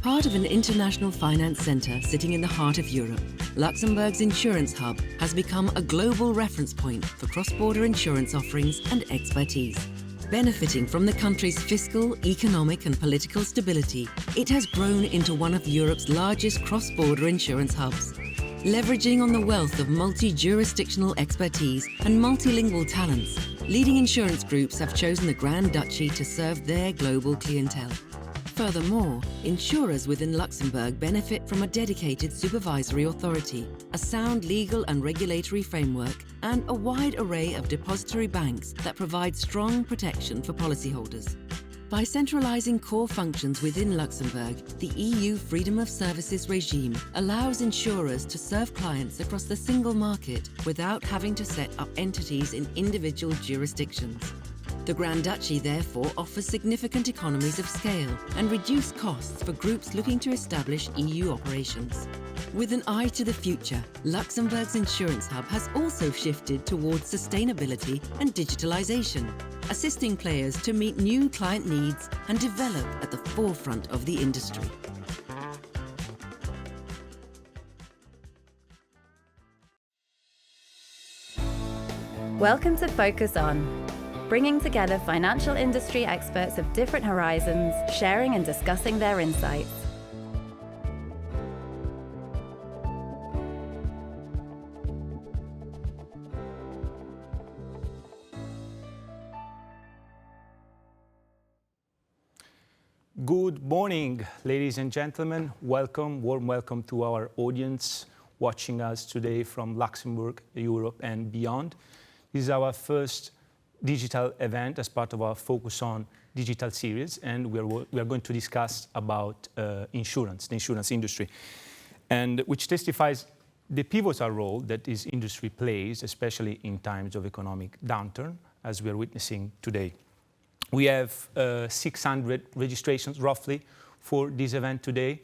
Part of an international finance centre sitting in the heart of Europe, Luxembourg's insurance hub has become a global reference point for cross-border insurance offerings and expertise. Benefiting from the country's fiscal, economic and political stability, it has grown into one of Europe's largest cross-border insurance hubs. Leveraging on the wealth of multi-jurisdictional expertise and multilingual talents, leading insurance groups have chosen the Grand Duchy to serve their global clientele. Furthermore, insurers within Luxembourg benefit from a dedicated supervisory authority, a sound legal and regulatory framework, and a wide array of depository banks that provide strong protection for policyholders. By centralising core functions within Luxembourg, the EU Freedom of Services regime allows insurers to serve clients across the single market without having to set up entities in individual jurisdictions. The Grand Duchy therefore offers significant economies of scale and reduced costs for groups looking to establish EU operations. With an eye to the future, Luxembourg's insurance hub has also shifted towards sustainability and digitalisation, assisting players to meet new client needs and develop at the forefront of the industry. Welcome to Focus On, bringing together financial industry experts of different horizons, sharing and discussing their insights. Good morning, ladies and gentlemen. Welcome, warm welcome to our audience watching us today from Luxembourg, Europe and beyond. This is our first digital event as part of our Focus on Digital series, and we are going to discuss about insurance, the insurance industry, and which testifies the pivotal role that this industry plays, especially in times of economic downturn, as we are witnessing today. We have 600 registrations roughly for this event today.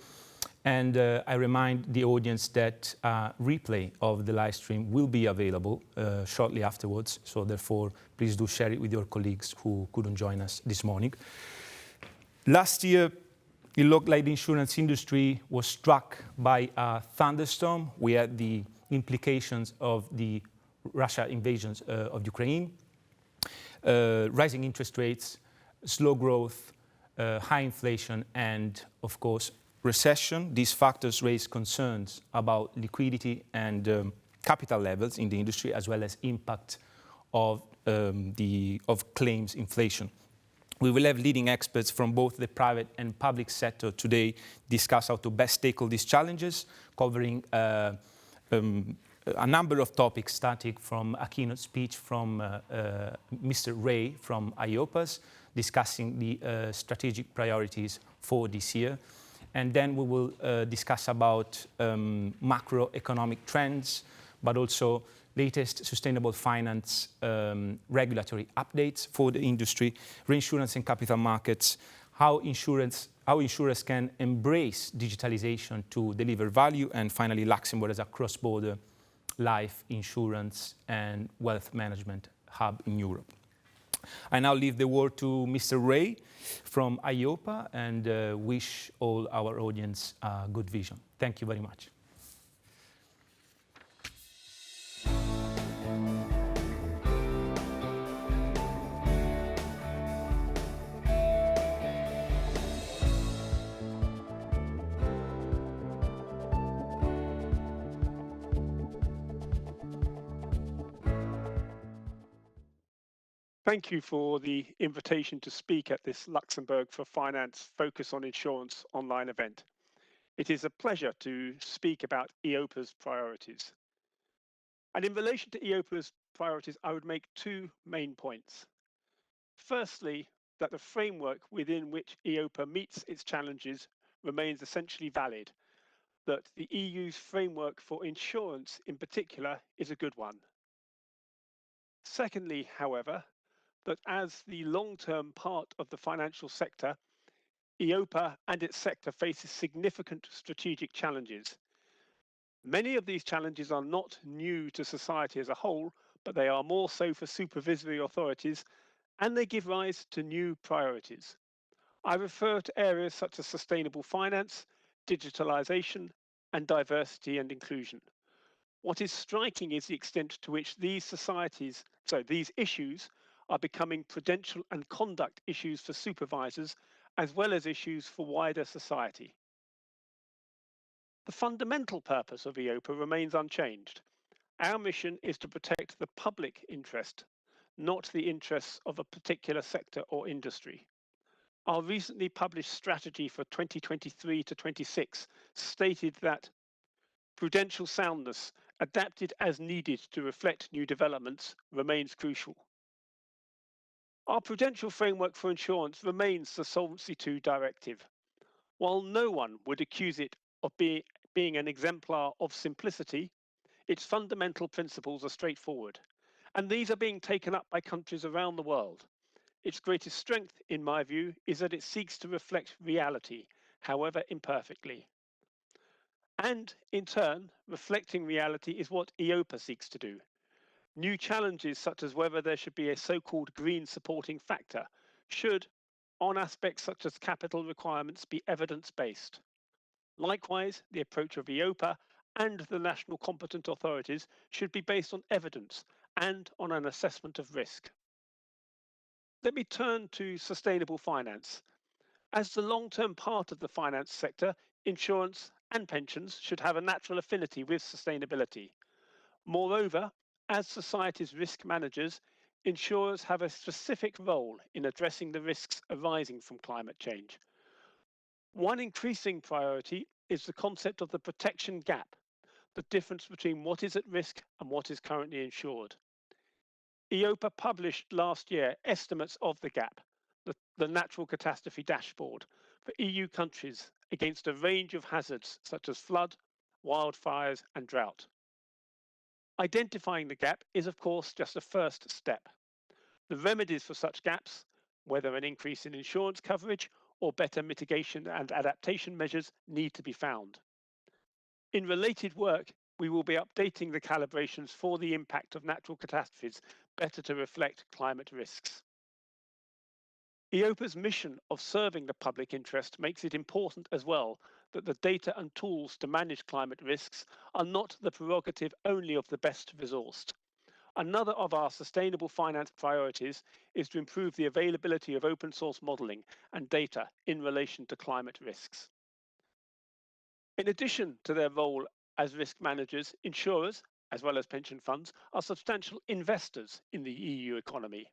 And I remind the audience that a replay of the live stream will be available shortly afterwards. So therefore, please do share it with your colleagues who couldn't join us this morning. Last year, it looked like the insurance industry was struck by a thunderstorm. We had the implications of the Russia invasion of Ukraine, rising interest rates, slow growth, high inflation, and of course, recession. These factors raise concerns about liquidity and capital levels in the industry, as well as impact of claims inflation. We will have leading experts from both the private and public sector today discuss how to best tackle these challenges, covering a number of topics, starting from a keynote speech from Mr. Ray from EIOPA, discussing the strategic priorities for this year. And then we will discuss about macroeconomic trends, but also latest sustainable finance regulatory updates for the industry, reinsurance and capital markets, how insurers can embrace digitalization to deliver value, and finally Luxembourg as a cross-border life insurance and wealth management hub in Europe. I now leave the word to Mr. Ray from EIOPA and wish all our audience good vision. Thank you very much. Thank you for the invitation to speak at this Luxembourg for Finance Focus on Insurance online event. It is a pleasure to speak about EIOPA's priorities. And in relation to EIOPA's priorities, I would make two main points. Firstly, that the framework within which EIOPA meets its challenges remains essentially valid, that the EU's framework for insurance in particular is a good one. Secondly, however, that as the long-term part of the financial sector, EIOPA and its sector faces significant strategic challenges. Many of these challenges are not new to society as a whole, but they are more so for supervisory authorities, and they give rise to new priorities. I refer to areas such as sustainable finance, digitalization, and diversity and inclusion. What is striking is the extent to which these issues are becoming prudential and conduct issues for supervisors, as well as issues for wider society. The fundamental purpose of EIOPA remains unchanged. Our mission is to protect the public interest, not the interests of a particular sector or industry. Our recently published strategy for 2023 to 26 stated that prudential soundness, adapted as needed to reflect new developments, remains crucial. Our prudential framework for insurance remains the Solvency II directive. While no one would accuse it of being an exemplar of simplicity, its fundamental principles are straightforward, and these are being taken up by countries around the world. Its greatest strength, in my view, is that it seeks to reflect reality, however imperfectly. And, in turn, reflecting reality is what EIOPA seeks to do. New challenges, such as whether there should be a so-called green supporting factor, should, on aspects such as capital requirements, be evidence-based. Likewise, the approach of EIOPA and the national competent authorities should be based on evidence and on an assessment of risk. Let me turn to sustainable finance. As the long-term part of the finance sector, insurance and pensions should have a natural affinity with sustainability. Moreover, as society's risk managers, insurers have a specific role in addressing the risks arising from climate change. One increasing priority is the concept of the protection gap, the difference between what is at risk and what is currently insured. EIOPA published last year estimates of the gap, the natural catastrophe dashboard, for EU countries against a range of hazards such as flood, wildfires, and drought. Identifying the gap is, of course, just a first step. The remedies for such gaps, whether an increase in insurance coverage or better mitigation and adaptation measures, need to be found. In related work, we will be updating the calibrations for the impact of natural catastrophes better to reflect climate risks. EIOPA's mission of serving the public interest makes it important as well that the data and tools to manage climate risks are not the prerogative only of the best resourced. Another of our sustainable finance priorities is to improve the availability of open source modeling and data in relation to climate risks. In addition to their role as risk managers, insurers, as well as pension funds, are substantial investors in the EU economy.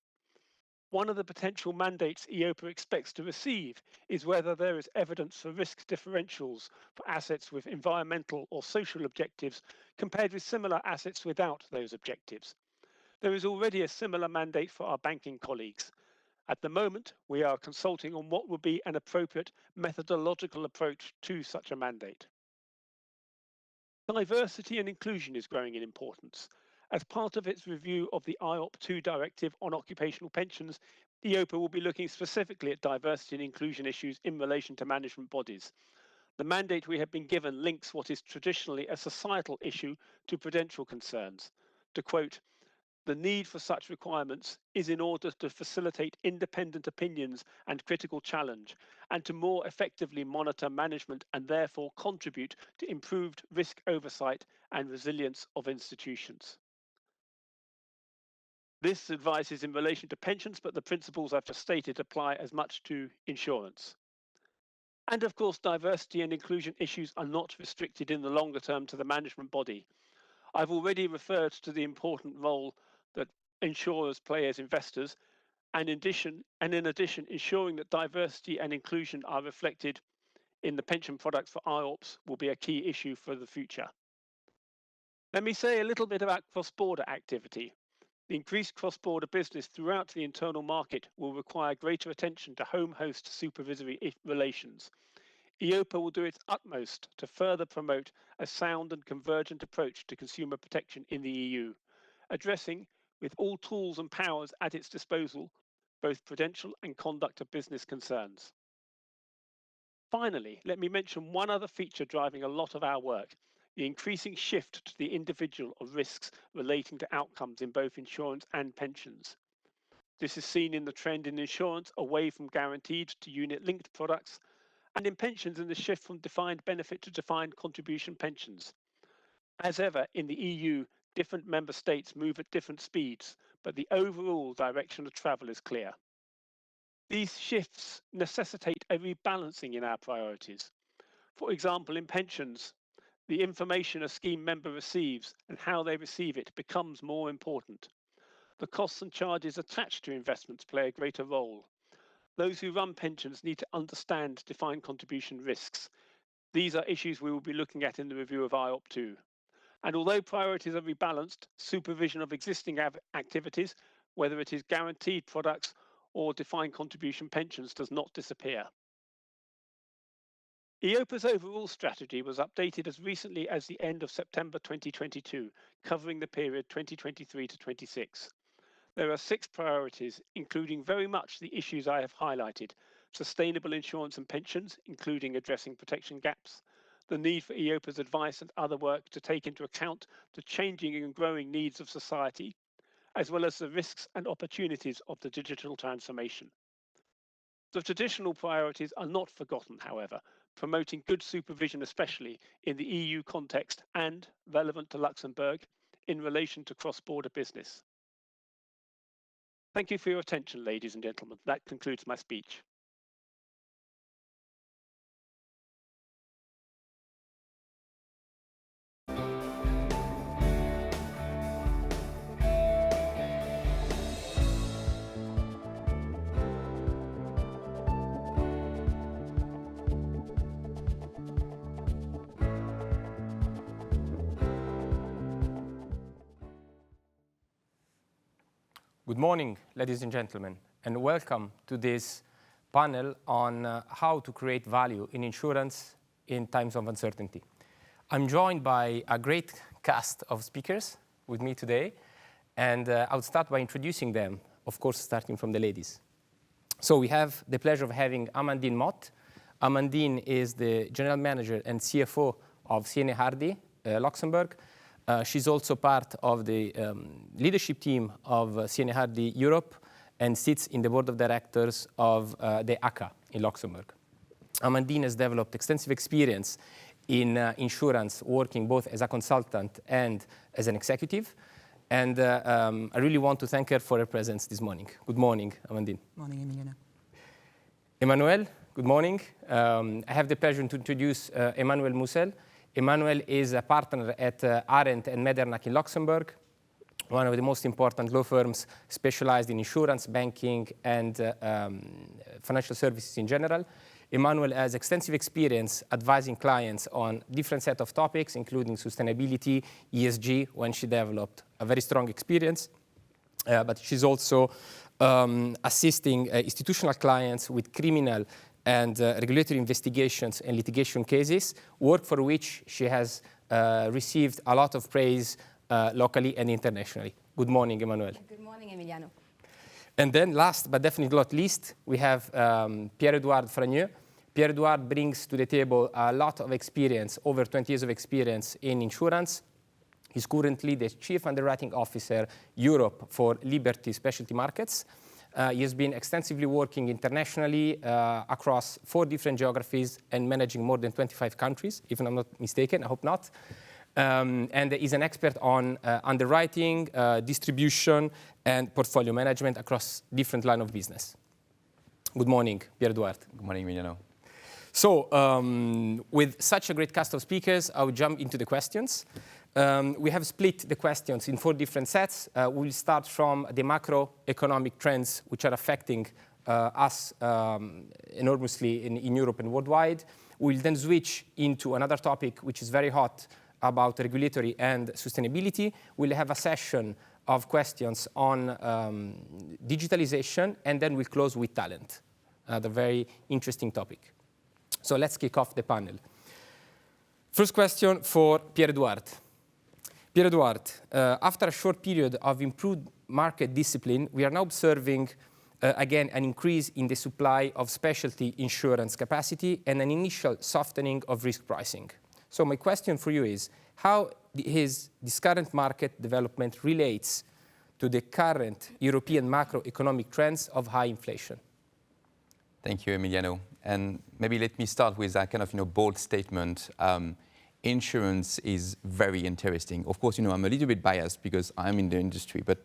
One of the potential mandates EIOPA expects to receive is whether there is evidence for risk differentials for assets with environmental or social objectives compared with similar assets without those objectives. There is already a similar mandate for our banking colleagues. At the moment, we are consulting on what would be an appropriate methodological approach to such a mandate. Diversity and inclusion is growing in importance. As part of its review of the EIOPA directive on occupational pensions, EIOPA will be looking specifically at diversity and inclusion issues in relation to management bodies. The mandate we have been given links what is traditionally a societal issue to prudential concerns. To quote, "The need for such requirements is in order to facilitate independent opinions and critical challenge, and to more effectively monitor management and therefore contribute to improved risk oversight and resilience of institutions." This advice is in relation to pensions, but the principles I've just stated apply as much to insurance. And of course, diversity and inclusion issues are not restricted in the longer term to the management body. I've already referred to the important role that insurers play as investors, and in addition, ensuring that diversity and inclusion are reflected in the pension products for IOPs will be a key issue for the future. Let me say a little bit about cross-border activity. The increased cross-border business throughout the internal market will require greater attention to home-host supervisory relations. EIOPA will do its utmost to further promote a sound and convergent approach to consumer protection in the EU, addressing, with all tools and powers at its disposal, both prudential and conduct of business concerns. Finally, let me mention one other feature driving a lot of our work: the increasing shift to the individual of risks relating to outcomes in both insurance and pensions. This is seen in the trend in insurance away from guaranteed to unit-linked products, and in pensions in the shift from defined benefit to defined contribution pensions. As ever, in the EU, different member states move at different speeds, but the overall direction of travel is clear. These shifts necessitate a rebalancing in our priorities. For example, in pensions, the information a scheme member receives and how they receive it becomes more important. The costs and charges attached to investments play a greater role. Those who run pensions need to understand defined contribution risks. These are issues we will be looking at in the review of EIOPA. And although priorities are rebalanced, supervision of existing activities, whether it is guaranteed products or defined contribution pensions, does not disappear. EIOPA's overall strategy was updated as recently as the end of September 2022, covering the period 2023 to 26. There are 6 priorities, including very much the issues I have highlighted: sustainable insurance and pensions, including addressing protection gaps, the need for EIOPA's advice and other work to take into account the changing and growing needs of society, as well as the risks and opportunities of the digital transformation. The traditional priorities are not forgotten, however, promoting good supervision, especially in the EU context and, relevant to Luxembourg, in relation to cross-border business. Thank you for your attention, ladies and gentlemen. That concludes my speech. Good morning, ladies and gentlemen, and welcome to this panel on how to create value in insurance in times of uncertainty. I'm joined by a great cast of speakers with me today, and I would start by introducing them, of course, starting from the ladies. So we have the pleasure of having Amandine Mott. Amandine is the General Manager and CFO of CNA Hardy, Luxembourg. She's also part of the leadership team of CNA Hardy Europe and sits in the board of directors of the ACA in Luxembourg. Amandine has developed extensive experience in insurance, working both as a consultant and as an executive. And I really want to thank her for her presence this morning. Good morning, Amandine. Morning, Emiliano. Emmanuel, good morning. I have the pleasure to introduce Emmanuel Musel. Emmanuel is a partner at Arendt Medernach in Luxembourg, one of the most important law firms specialized in insurance, banking, and financial services in general. Emmanuel has extensive experience advising clients on different set of topics, including sustainability, ESG, when she developed a very strong experience. But she's also assisting institutional clients with criminal and regulatory investigations and litigation cases, work for which she has received a lot of praise locally and internationally. Good morning, Emmanuel. Good morning, Emiliano. And then last but definitely not least, we have Pierre-Edouard Fragneux. Pierre-Edouard brings to the table a lot of experience, over 20 years of experience in insurance. He's currently the Chief Underwriting Officer, Europe for Liberty Specialty Markets. He has been extensively working internationally across 4 different geographies and managing more than 25 countries, if I'm not mistaken, I hope not. And is an expert on underwriting, distribution, and portfolio management across different lines of business. Good morning, Pierre-Edouard. Good morning, Emiliano. So with such a great cast of speakers, I'll jump into the questions. We have split the questions in 4 different sets. We'll start from the macroeconomic trends which are affecting us enormously in Europe and worldwide. We'll then switch into another topic which is very hot about regulatory and sustainability. We'll have a session of questions on digitalization, and then we'll close with talent, the very interesting topic. So let's kick off the panel. First question for Pierre-Edouard. Pierre-Edouard, after a short period of improved market discipline, we are now observing, again, an increase in the supply of specialty insurance capacity and an initial softening of risk pricing. So my question for you is, how this current market development relates to the current European macroeconomic trends of high inflation? Thank you, Emiliano. And maybe let me start with a kind of bold statement. Insurance is very interesting. Of course, I'm a little bit biased because I'm in the industry, but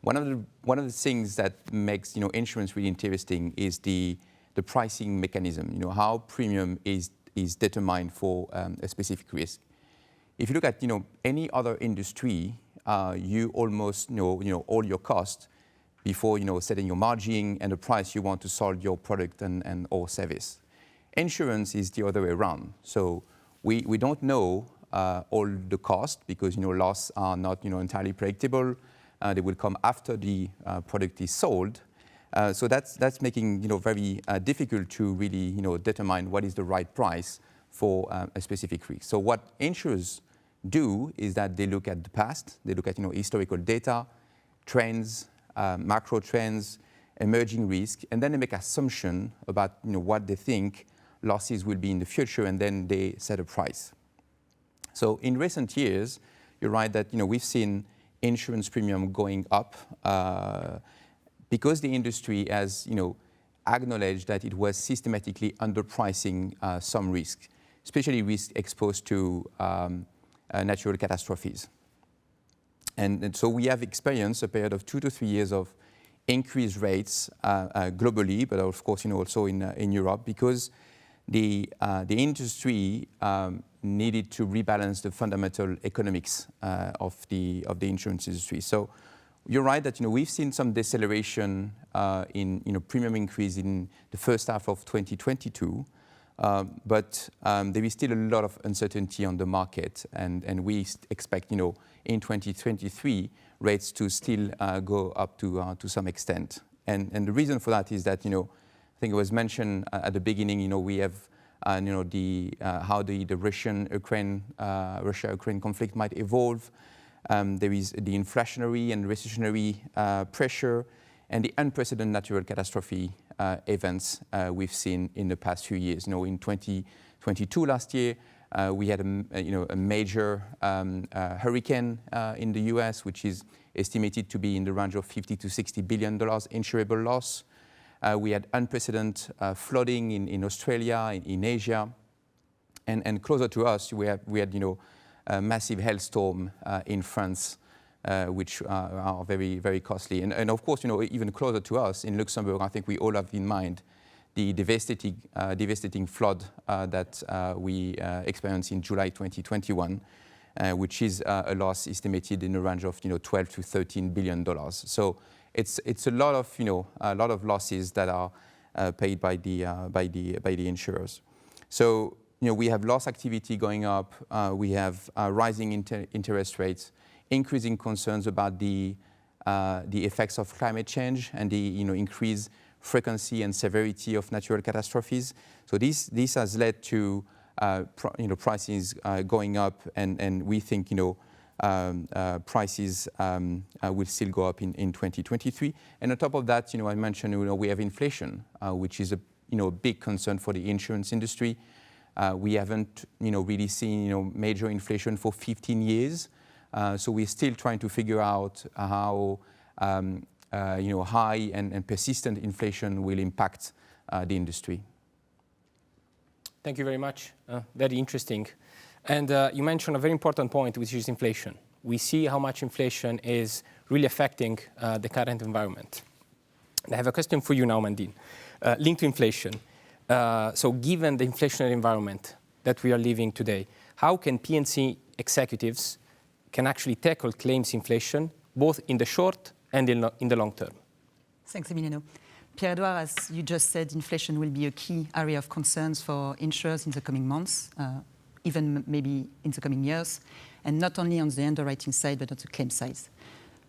one of the things that makes insurance really interesting is the pricing mechanism. How premium is determined for a specific risk. If you look at any other industry, you almost know all your costs before setting your margin and the price you want to sell your product and or service. Insurance is the other way around. So we don't know all the costs because loss are not entirely predictable. They will come after the product is sold. So that's making very difficult to really determine what is the right price for a specific risk. So what insurers do is that they look at the past, they look at historical data, trends, macro trends, emerging risk, and then they make assumption about what they think losses will be in the future, and then they set a price. So in recent years, you're right that we've seen insurance premium going up because the industry has acknowledged that it was systematically underpricing some risk, especially risk exposed to natural catastrophes. And so we have experienced a period of 2 to 3 years of increased rates globally, but of course also in Europe, because the industry needed to rebalance the fundamental economics of the insurance industry. So you're right that we've seen some deceleration in premium increase in the first half of 2022, but there is still a lot of uncertainty on the market, and we expect in 2023 rates to still go up to some extent. And the reason for that is that I think it was mentioned at the beginning. We have how the Russia-Ukraine conflict might evolve. There is the inflationary and recessionary pressure, and the unprecedented natural catastrophe events we've seen in the past few years. In 2022, last year, we had a major hurricane in the U.S., which is estimated to be in the range of $50 to $60 billion insurable loss. We had unprecedented flooding in Australia, in Asia, and closer to us, we had a massive hailstorm in France, which are very, very costly. And of course, even closer to us in Luxembourg, I think we all have in mind the devastating flood that we experienced in July 2021, which is a loss estimated in the range of $12 to $13 billion. So it's a lot of losses that are paid by the insurers. So we have loss activity going up. We have rising interest rates, increasing concerns about the effects of climate change and the increased frequency and severity of natural catastrophes. So this has led to prices going up, and we think prices will still go up in 2023. And on top of that, I mentioned we have inflation, which is a big concern for the insurance industry. We haven't really seen major inflation for 15 years. So we're still trying to figure out how high and persistent inflation will impact the industry. Thank you very much. Very interesting. And you mentioned a very important point, which is inflation. We see how much inflation is really affecting the current environment. And I have a question for you now, Mandine, linked to inflation. So given the inflationary environment that we are living today, how can P&C executives can actually tackle claims inflation, both in the short and in the long term? Thanks, Emiliano. Pierre-Edouard, as you just said, inflation will be a key area of concerns for insurers in the coming months, even maybe in the coming years, and not only on the underwriting side, but on the claim side.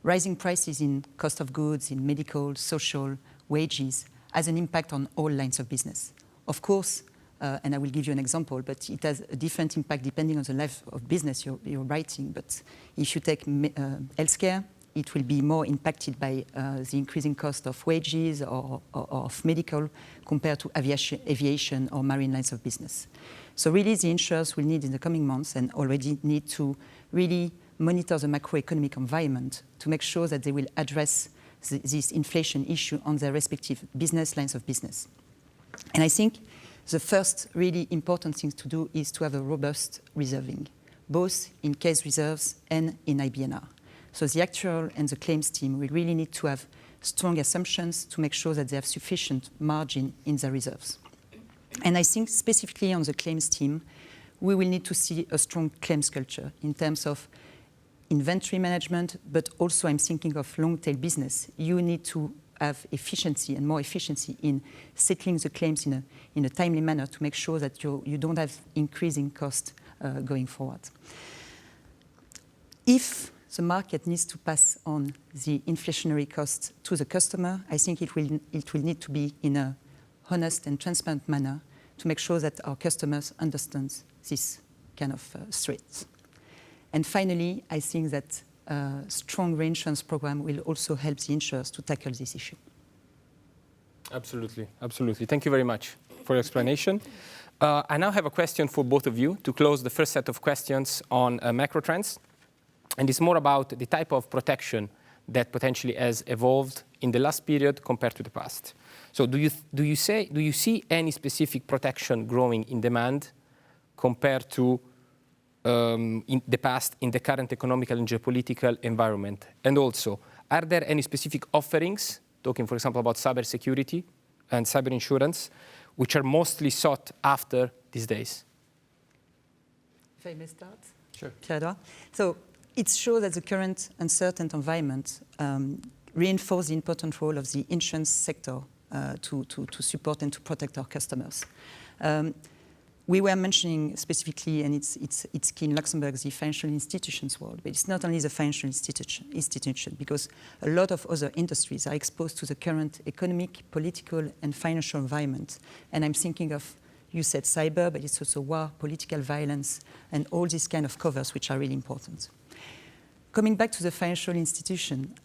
Rising prices in cost of goods, in medical, social, wages, has an impact on all lines of business. Of course, and I will give you an example, but it has a different impact depending on the line of business you're writing. But if you take healthcare, it will be more impacted by the increasing cost of wages or of medical compared to aviation or marine lines of business. So really the insurers will need in the coming months and already need to really monitor the macroeconomic environment to make sure that they will address this inflation issue on their respective business lines of business. And I think the first really important thing to do is to have a robust reserving, both in case reserves and in IBNR. So the actual and the claims team will really need to have strong assumptions to make sure that they have sufficient margin in their reserves. And I think specifically on the claims team, we will need to see a strong claims culture in terms of inventory management, but also I'm thinking of long-tail business. You need to have efficiency and more efficiency in settling the claims in a timely manner to make sure that you don't have increasing cost going forward. If the market needs to pass on the inflationary costs to the customer, I think it will need to be in a honest and transparent manner to make sure that our customers understand this kind of threats. And finally, I think that a strong reinsurance program will also help the insurers to tackle this issue. Absolutely, absolutely. Thank you very much for your explanation. I now have a question for both of you to close the first set of questions on macro trends. And it's more about the type of protection that potentially has evolved in the last period compared to the past. So do you see any specific protection growing in demand compared to in the past, in the current economical and geopolitical environment? And also, are there any specific offerings, talking for example about cybersecurity and cyber insurance, which are mostly sought after these days? If I may start? Sure. Pierre-Edouard. So it's sure that the current uncertain environment reinforces the important role of the insurance sector to support and to protect our customers. We were mentioning specifically, and it's key in Luxembourg, the financial institutions world, but it's not only the financial institution, because a lot of other industries are exposed to the current economic, political, and financial environment. And I'm thinking of, you said cyber, but it's also war, political violence, and all these kind of covers, which are really important. Coming back to the financial institution,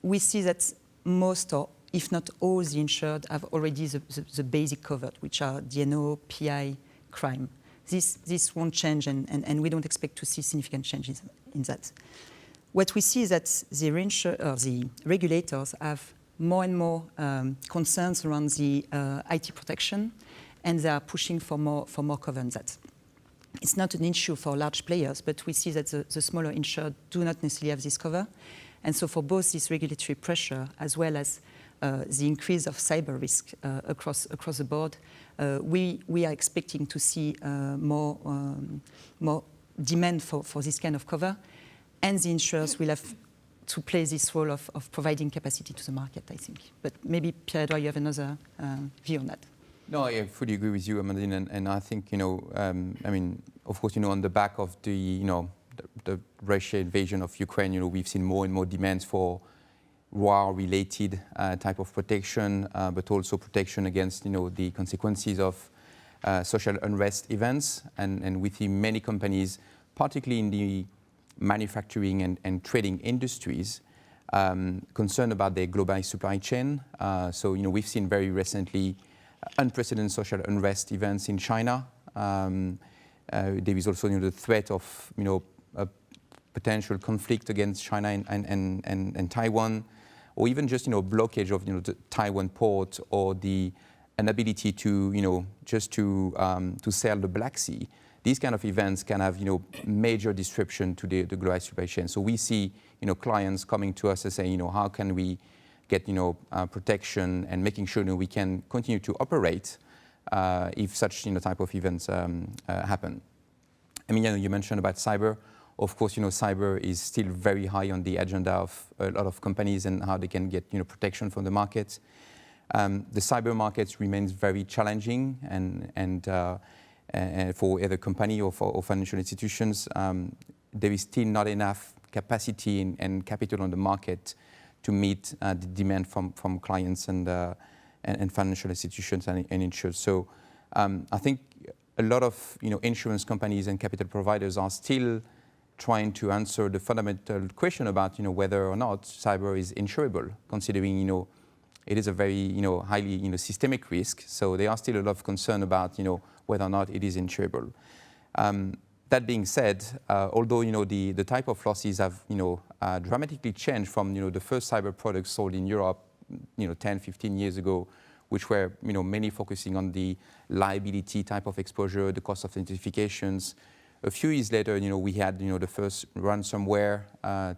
we see that most, or if not all, the insured have already the basic covered, which are D&O, PI, crime. This won't change, and we don't expect to see significant changes in that. What we see is that the regulators have more and more concerns around the IT protection, and they are pushing for more cover on that. It's not an issue for large players, but we see that the smaller insured do not necessarily have this cover. And so for both this regulatory pressure as well as the increase of cyber risk across the board, we are expecting to see more demand for this kind of cover, and the insurers will have to play this role of providing capacity to the market, I think. But maybe, Pierre-Edouard, you have another view on that. No, I fully agree with you, Amandine, and I think, I mean, of course, on the back of the Russia invasion of Ukraine, we've seen more and more demands for war-related type of protection, but also protection against, the consequences of social unrest events. And we see many companies, particularly in the manufacturing and trading industries, concerned about their global supply chain. So, we've seen very recently unprecedented social unrest events in China. There is also the threat of a potential conflict against China and Taiwan, or even just blockage of the Taiwan port, or the inability to just to sail the Black Sea. These kind of events can have major disruption to the global supply chain. So we see clients coming to us and saying how can we get protection and making sure we can continue to operate if such type of events happen. I mean, you mentioned about cyber. Of course, cyber is still very high on the agenda of a lot of companies and how they can get protection from the market. The cyber market remains very challenging, and for either company or for financial institutions, there is still not enough capacity and capital on the market to meet the demand from clients and financial institutions and insurers. So I think a lot of insurance companies and capital providers are still trying to answer the fundamental question about whether or not cyber is insurable, considering it is a very highly systemic risk. So there are still a lot of concern about whether or not it is insurable. That being said, although the type of losses have dramatically changed from the first cyber products sold in Europe 10, 15 years ago, which were mainly focusing on the liability type of exposure, the cost of identifications. A few years later, we had the first ransomware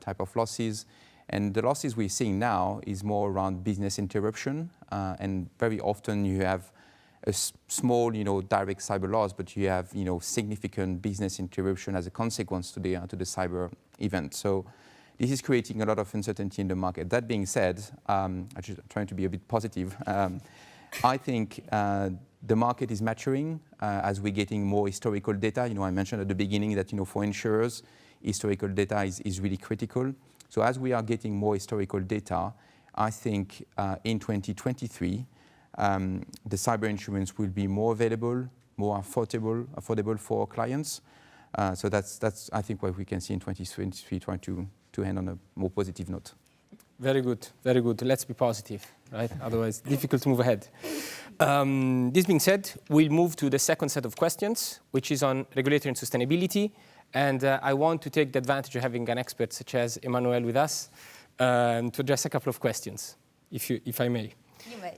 type of losses, and the losses we're seeing now is more around business interruption, and very often you have a small, direct cyber loss, but you have, significant business interruption as a consequence to the cyber event. So this is creating a lot of uncertainty in the market. That being said, I'm just trying to be a bit positive. I think the market is maturing as we're getting more historical data. I mentioned at the beginning that, for insurers, historical data is really critical. So as we are getting more historical data, I think in 2023, the cyber insurance will be more available, more affordable for our clients. So that's I think what we can see in 2023, trying to end on a more positive note. Very good, very good. Let's be positive, right? Otherwise, difficult to move ahead. This being said, we'll move to the second set of questions, which is on regulatory and sustainability. And I want to take the advantage of having an expert such as Emmanuel with us to address a couple of questions, if I may. You may.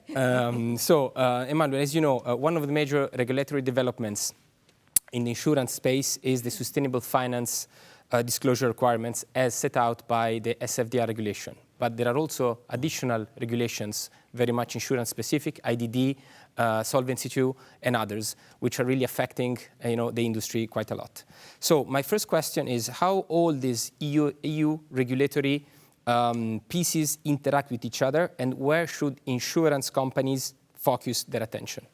Emmanuel, as you know, one of the major regulatory developments in the insurance space is the sustainable finance disclosure requirements as set out by the SFDR regulation. But there are also additional regulations, very much insurance specific, IDD, Solvency II, and others, which are really affecting the industry quite a lot. So my first question is how all these EU regulatory pieces interact with each other, and where should insurance companies focus their attention?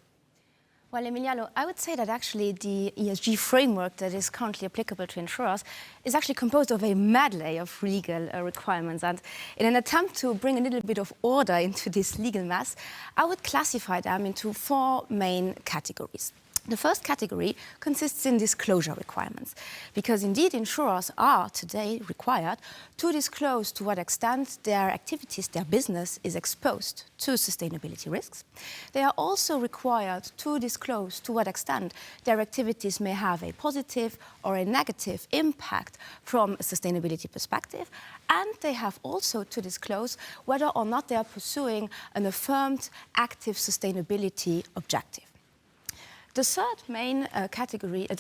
Well, Emiliano, I would say that actually the ESG framework that is currently applicable to insurers is actually composed of a medley of legal requirements. And in an attempt to bring a little bit of order into this legal mess, I would classify them into four main categories. The first category consists in disclosure requirements, because indeed insurers are today required to disclose to what extent their activities, their business is exposed to sustainability risks. They are also required to disclose to what extent their activities may have a positive or a negative impact from a sustainability perspective, and they have also to disclose whether or not they are pursuing an affirmed active sustainability objective. The second main category of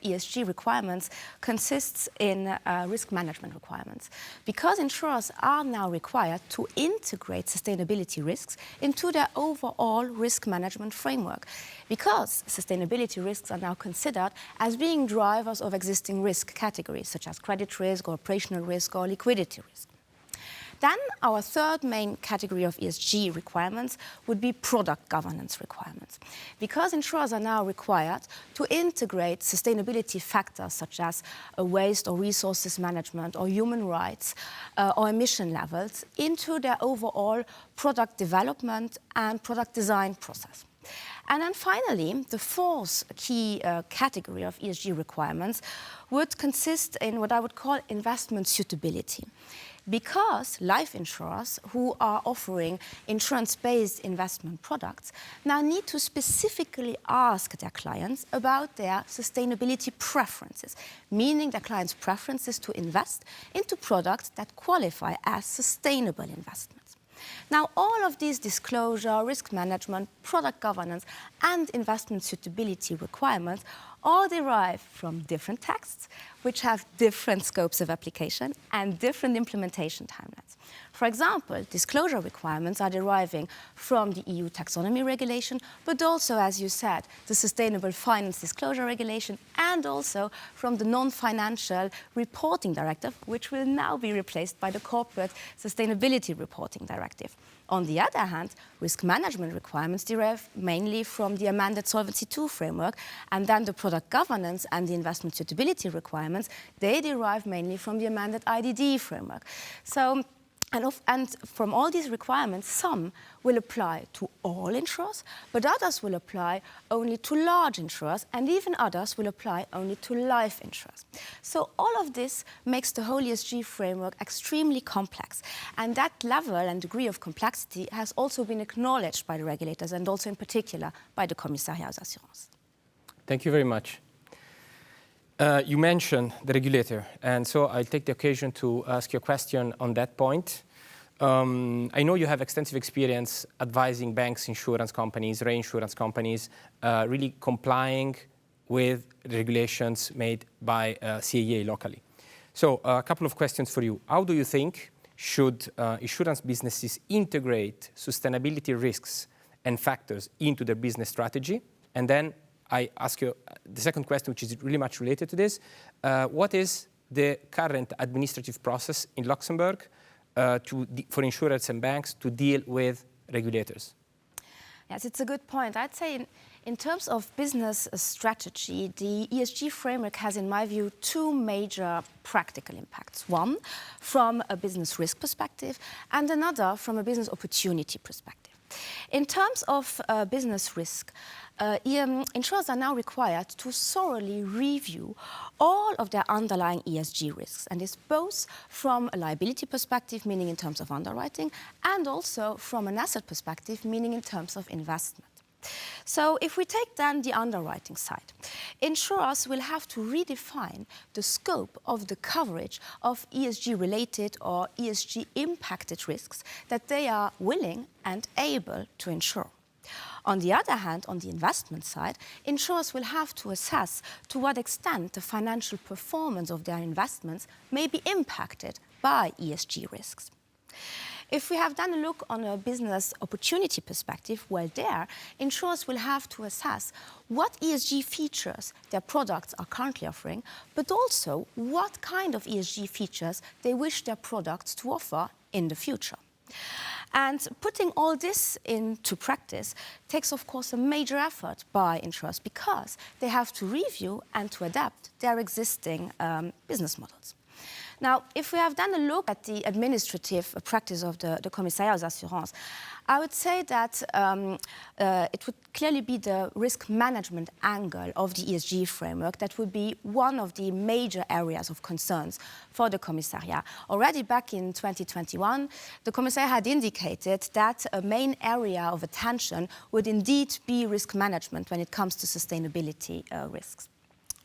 ESG requirements consists in risk management requirements, because insurers are now required to integrate sustainability risks into their overall risk management framework, because sustainability risks are now considered as being drivers of existing risk categories, such as credit risk or operational risk or liquidity risk. Then our third main category of ESG requirements would be product governance requirements, because insurers are now required to integrate sustainability factors such as waste or resources management or human rights or emission levels into their overall product development and product design process. And then finally, the fourth key category of ESG requirements would consist in what I would call investment suitability, because life insurers who are offering insurance-based investment products now need to specifically ask their clients about their sustainability preferences, meaning their clients' preferences to invest into products that qualify as sustainable investments. Now, all of these disclosure, risk management, product governance, and investment suitability requirements all derive from different texts, which have different scopes of application and different implementation timelines. For example, disclosure requirements are deriving from the EU taxonomy regulation, but also, as you said, the Sustainable Finance Disclosure Regulation, and also from the Non-Financial Reporting Directive, which will now be replaced by the Corporate Sustainability Reporting Directive. On the other hand, risk management requirements derive mainly from the amended Solvency II framework, and then the product governance and the investment suitability requirements, they derive mainly from the amended IDD framework. So, and from all these requirements, some will apply to all insurers, but others will apply only to large insurers, and even others will apply only to life insurers. So all of this makes the whole ESG framework extremely complex, and that level and degree of complexity has also been acknowledged by the regulators, and also in particular by the Commissariat aux Assurances. Thank you very much. You mentioned the regulator, and so I'll take the occasion to ask you a question on that point. I know you have extensive experience advising banks, insurance companies, reinsurance companies, really complying with regulations made by CAA locally. So a couple of questions for you. How do you think should insurance businesses integrate sustainability risks and factors into their business strategy? And then I ask you the second question, which is really much related to this. What is the current administrative process in Luxembourg for insurers and banks to deal with regulators? Yes, it's a good point. I'd say in terms of business strategy, the ESG framework has, in my view, two major practical impacts. One, from a business risk perspective, and another from a business opportunity perspective. In terms of business risk, insurers are now required to thoroughly review all of their underlying ESG risks, and this both from a liability perspective, meaning in terms of underwriting, and also from an asset perspective, meaning in terms of investment. So if we take then the underwriting side, insurers will have to redefine the scope of the coverage of ESG-related or ESG-impacted risks that they are willing and able to insure. On the other hand, on the investment side, insurers will have to assess to what extent the financial performance of their investments may be impacted by ESG risks. If we have done a look on a business opportunity perspective, well, there, insurers will have to assess what ESG features their products are currently offering, but also what kind of ESG features they wish their products to offer in the future. And putting all this into practice takes, of course, a major effort by insurers because they have to review and to adapt their existing business models. Now, if we have done a look at the administrative practice of the Commissariat aux Assurances, I would say that it would clearly be the risk management angle of the ESG framework that would be one of the major areas of concerns for the Commissariat. Already back in 2021, the Commissariat had indicated that a main area of attention would indeed be risk management when it comes to sustainability risks.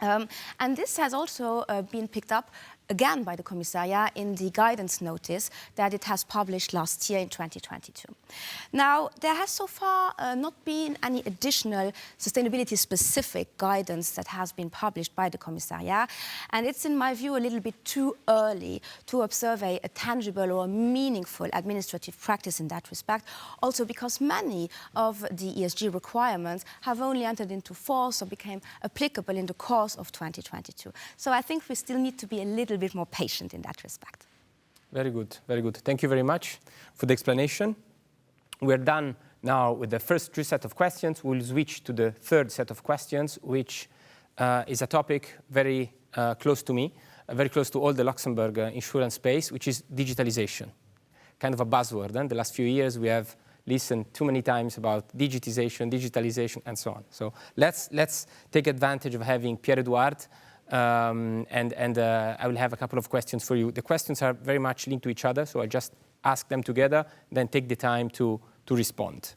And this has also been picked up again by the Commissariat in the guidance notice that it has published last year in 2022. Now, there has so far not been any additional sustainability-specific guidance that has been published by the Commissariat, and it's, in my view, a little bit too early to observe a tangible or meaningful administrative practice in that respect, also because many of the ESG requirements have only entered into force or became applicable in the course of 2022. So I think we still need to be a little bit more patient in that respect. Very good, very good. Thank you very much for the explanation. We're done now with the first two set of questions. We'll switch to the third set of questions, which is a topic very close to me, very close to all the Luxembourg insurance space, which is digitalization. Kind of a buzzword. The last few years we have listened too many times about digitalization, and so on. So let's take advantage of having Pierre-Edouard, and I will have a couple of questions for you. The questions are very much linked to each other, so I just ask them together, then take the time to respond.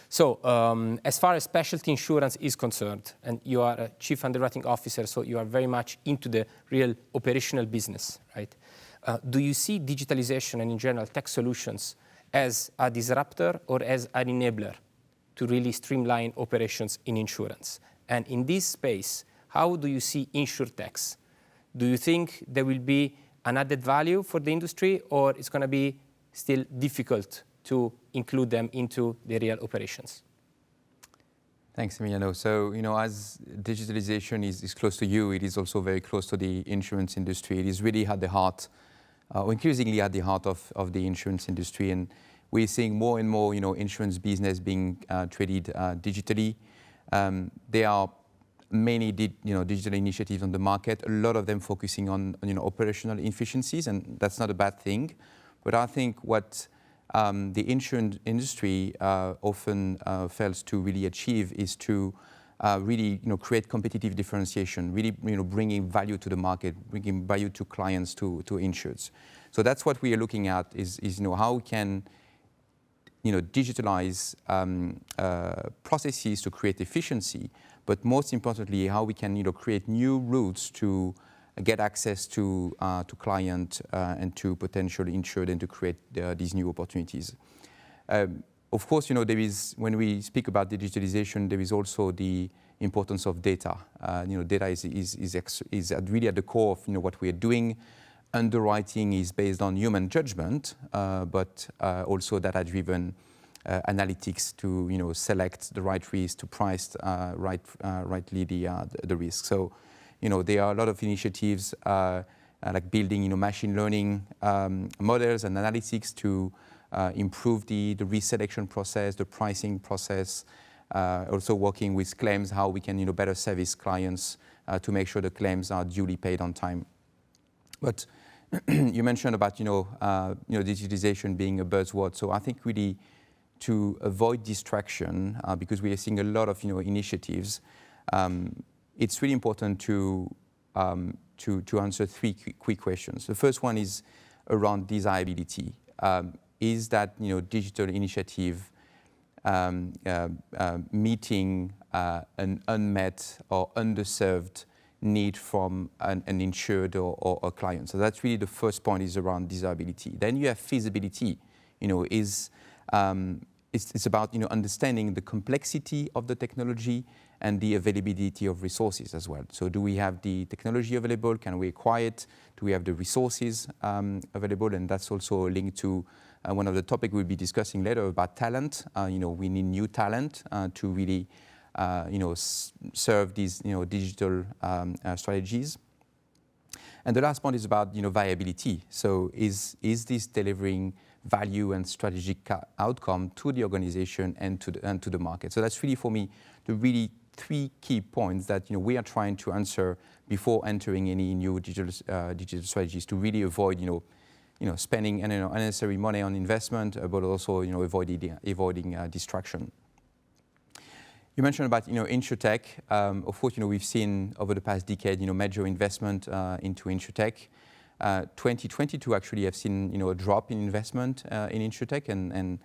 So as far as specialty insurance is concerned, and you are a chief underwriting officer, so you are very much into the real operational business, right? Do you see digitalization and in general tech solutions as a disruptor or as an enabler to really streamline operations in insurance? And in this space, how do you see insurtechs? Do you think there will be an added value for the industry, or it's going to be still difficult to include them into the real operations? Thanks, Emiliano. So, as digitalization is close to you, it is also very close to the insurance industry. It is really at the heart, increasingly at the heart of the insurance industry. And we're seeing more and more, insurance business being traded digitally. There are many digital initiatives on the market, a lot of them focusing on operational efficiencies, and that's not a bad thing. But I think what the insurance industry often fails to really achieve is to really create competitive differentiation, really bringing value to the market, bringing value to clients, to insureds. So that's what we are looking at is how we can digitalize processes to create efficiency, but most importantly, how we can create new routes to get access to client and to potential insured and to create these new opportunities. Of course, there is, when we speak about digitalization, there is also the importance of data. Data is really at the core of what we are doing. Underwriting is based on human judgment, but also data-driven analytics to select the right risk, to price rightly the risk. So there are a lot of initiatives like building machine learning models and analytics to improve the risk selection process, the pricing process, also working with claims, how we can better service clients to make sure the claims are duly paid on time. But you mentioned about digitalization being a buzzword. So I think really to avoid distraction, because we are seeing a lot of initiatives, it's really important to answer three quick questions. The first one is around desirability. Is that digital initiative meeting an unmet or underserved need from an insured or a client? So that's really the first point, is around desirability. Then you have feasibility. It's about understanding the complexity of the technology and the availability of resources as well. So do we have the technology available? Can we acquire it? Do we have the resources available? And that's also linked to one of the topics we'll be discussing later about talent. We need new talent to really serve these digital strategies. And the last point is about viability. So is this delivering value and strategic outcome to the organization and to the market? So that's really, for me, the really three key points that we are trying to answer before entering any new digital strategies, to really avoid spending unnecessary money on investment, but also avoiding distraction. You mentioned about insurtech. Of course, we've seen over the past decade major investment into insurtech. 2022 actually have seen a drop in investment in insurtech, and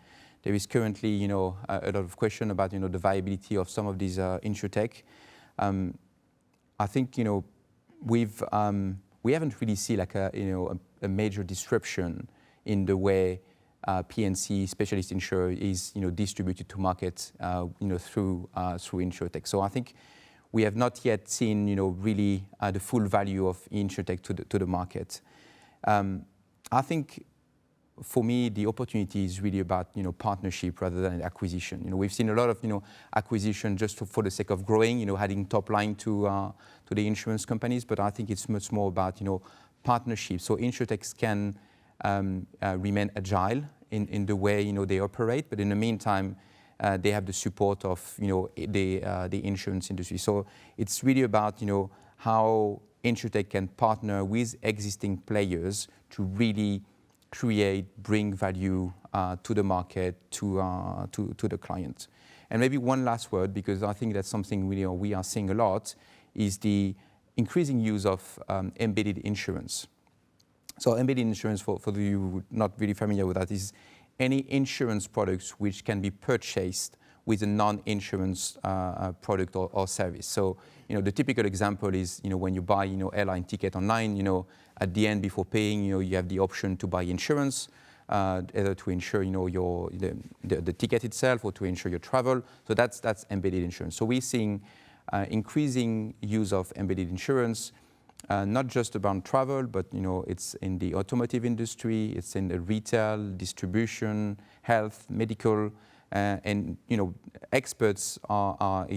there is currently a lot of question about the viability of some of these insurtech. I think we haven't really seen like a major disruption in the way P&C specialist insurer is distributed to markets through insurtech. So I think we have not yet seen really the full value of insurtech to the market. I think for me the opportunity is really about partnership rather than acquisition. We've seen a lot of acquisition just for the sake of growing, adding top line to the insurance companies, but I think it's much more about partnership. So insurtechs can remain agile in the way they operate, but in the meantime they have the support of the insurance industry. So it's really about how insurtech can partner with existing players to really bring value to the market, to the client. And maybe one last word, because I think that's something we are seeing a lot, is the increasing use of embedded insurance. So embedded insurance, for you not really familiar with that, is any insurance products which can be purchased with a non-insurance product or service. So the typical example is when you buy airline ticket online, at the end before paying, you have the option to buy insurance, either to insure the ticket itself or to insure your travel. So that's embedded insurance. So we're seeing increasing use of embedded insurance. Not just about travel, but it's in the automotive industry, it's in the retail, distribution, health, medical, and experts are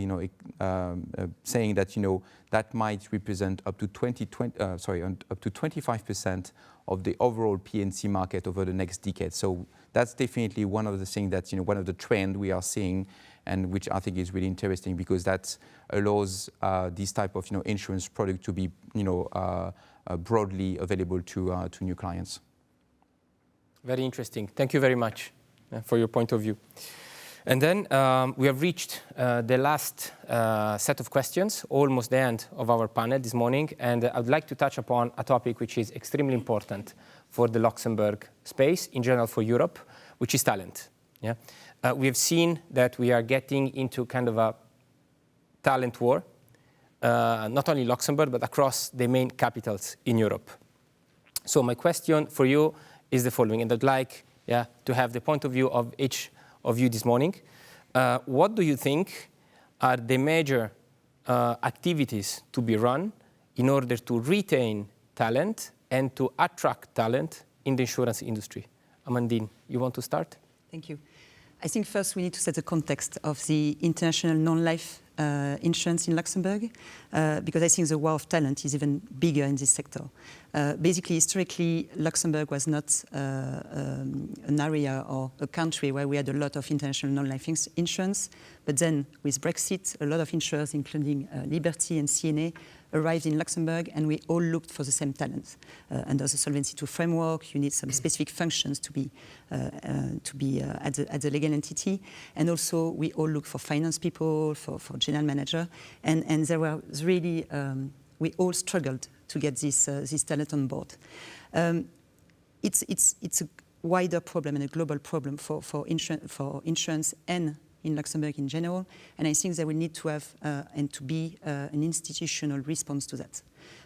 saying that that might represent up to 25% of the overall P&C market over the next decade. So that's definitely one of the things that one of the trends we are seeing, and which I think is really interesting, because that allows this type of insurance product to be broadly available to new clients. Very interesting. Thank you very much for your point of view. And then we have reached the last set of questions, almost the end of our panel this morning. And I would like to touch upon a topic which is extremely important for the Luxembourg space, in general for Europe, which is talent. Yeah? We have seen that we are getting into kind of a talent war, not only Luxembourg, but across the main capitals in Europe. So my question for you is the following, and I'd like to have the point of view of each of you this morning. What do you think are the major activities to be run in order to retain talent and to attract talent in the insurance industry? Amandine, you want to start? Thank you. I think first we need to set the context of the international non-life insurance in Luxembourg, because I think the war of talent is even bigger in this sector. Basically, historically, Luxembourg was not an area or a country where we had a lot of international non-life insurance. But then, with Brexit, a lot of insurers, including Liberty and CNA, arrived in Luxembourg, and we all looked for the same talent. Under the Solvency II framework, you need some specific functions to be at the legal entity, and also we all look for finance people, for general manager, and there was really we all struggled to get this talent on board. It's a wider problem and a global problem for insurance and in Luxembourg in general, and I think that we need to have and to be an institutional response to that.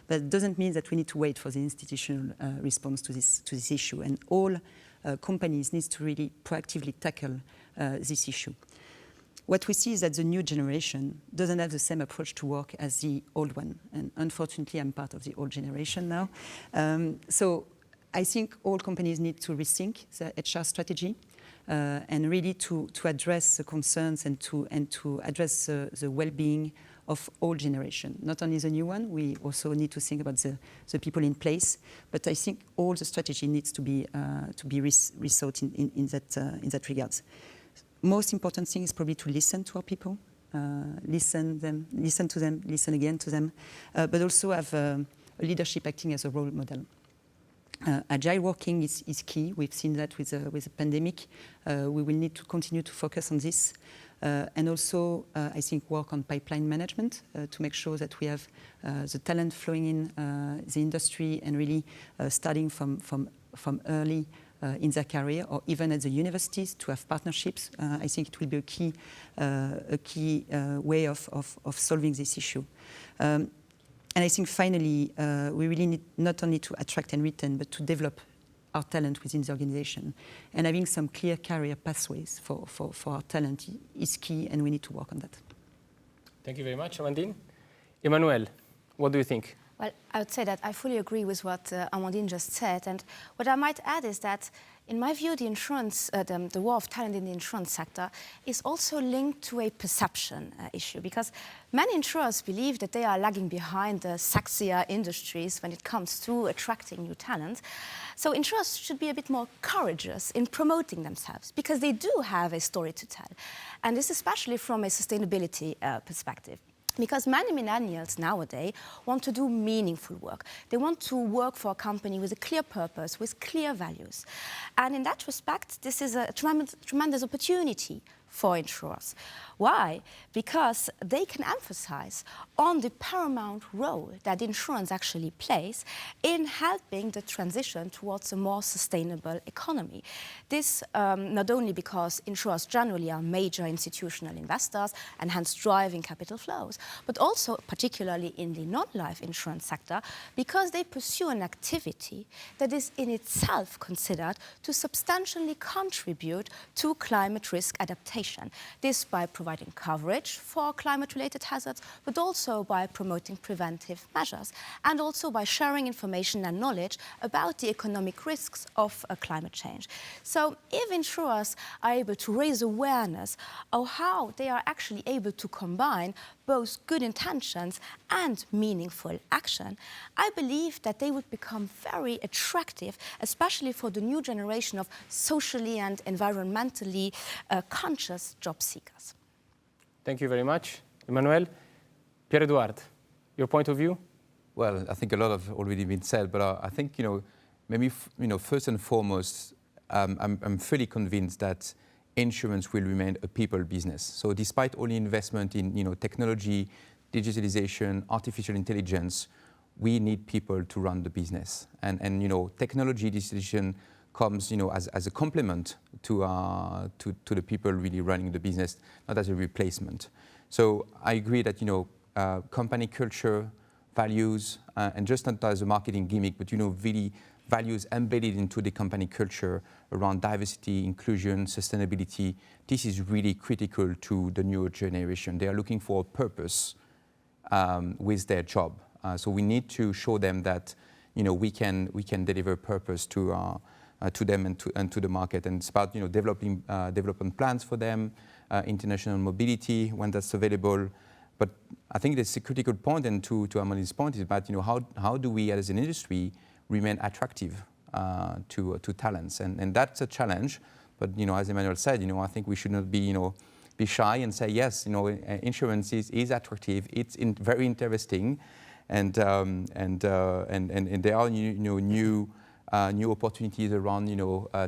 But it doesn't mean that we need to wait for the institutional response to this issue, and all companies need to really proactively tackle this issue. What we see is that the new generation doesn't have the same approach to work as the old one, and unfortunately I'm part of the old generation now. So I think all companies need to rethink their HR strategy, and really to address the concerns and to address the well-being of all generations, not only the new one. We also need to think about the people in place. But I think all the strategy needs to be rethought in that regard. Most important thing is probably to listen to our people, listen to them, listen again to them, but also have a leadership acting as a role model. Agile working is key. We've seen that with the pandemic. We will need to continue to focus on this. And also, I think, work on pipeline management to make sure that we have the talent flowing in the industry and really starting from early in their career, or even at the universities, to have partnerships. I think it will be a key way of solving this issue. And I think finally, we really need not only to attract and retain, but to develop our talent within the organization. And having some clear career pathways for our talent is key, and we need to work on that. Thank you very much, Amandine. Emmanuel, what do you think? Well, I would say that I fully agree with what Amandine just said. And what I might add is that, in my view, the war of talent in the insurance sector is also linked to a perception issue, because many insurers believe that they are lagging behind the sexier industries when it comes to attracting new talent. So insurers should be a bit more courageous in promoting themselves, because they do have a story to tell. And this especially from a sustainability perspective. Because many millennials nowadays want to do meaningful work. They want to work for a company with a clear purpose, with clear values. And in that respect, this is a tremendous opportunity for insurers. Why? Because they can emphasize on the paramount role that insurance actually plays in helping the transition towards a more sustainable economy. This not only because insurers generally are major institutional investors and hence driving capital flows, but also particularly in the non-life insurance sector, because they pursue an activity that is in itself considered to substantially contribute to climate risk adaptation. This by providing coverage for climate-related hazards, but also by promoting preventive measures, and also by sharing information and knowledge about the economic risks of climate change. So if insurers are able to raise awareness of how they are actually able to combine both good intentions and meaningful action, I believe that they would become very attractive, especially for the new generation of socially and environmentally conscious job seekers. Thank you very much, Emmanuel. Pierre-Edouard, your point of view? Well, I think a lot have already been said, but I think, maybe, first and foremost, I'm fully convinced that insurance will remain a people business. So despite all the investment in, technology, digitalization, artificial intelligence, we need people to run the business. And technology digitalization comes, as a complement to the people really running the business, not as a replacement. So I agree that company culture, values, and just not as a marketing gimmick, but really values embedded into the company culture around diversity, inclusion, sustainability. This is really critical to the newer generation. They are looking for a purpose with their job. So we need to show them that we can deliver purpose to them and to the market. And it's about developing development plans for them, international mobility when that's available. But I think that's a critical point, and to Amelie's point, is about how do we as an industry remain attractive to talents, and that's a challenge. But as Emmanuel said, I think we should not be shy and say yes. Insurance is attractive. It's very interesting, and there are new opportunities around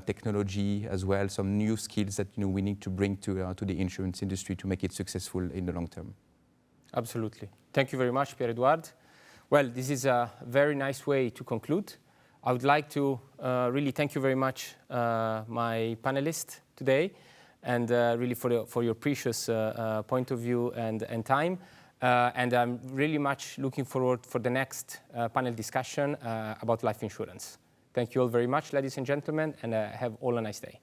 technology as well. Some new skills that we need to bring to the insurance industry to make it successful in the long term. Absolutely. Thank you very much, Pierre-Edouard. Well, this is a very nice way to conclude. I would like to really thank you very much, my panelists today, and really for your precious point of view and time. And I'm really much looking forward for the next panel discussion about life insurance. Thank you all very much, ladies and gentlemen, and have all a nice day.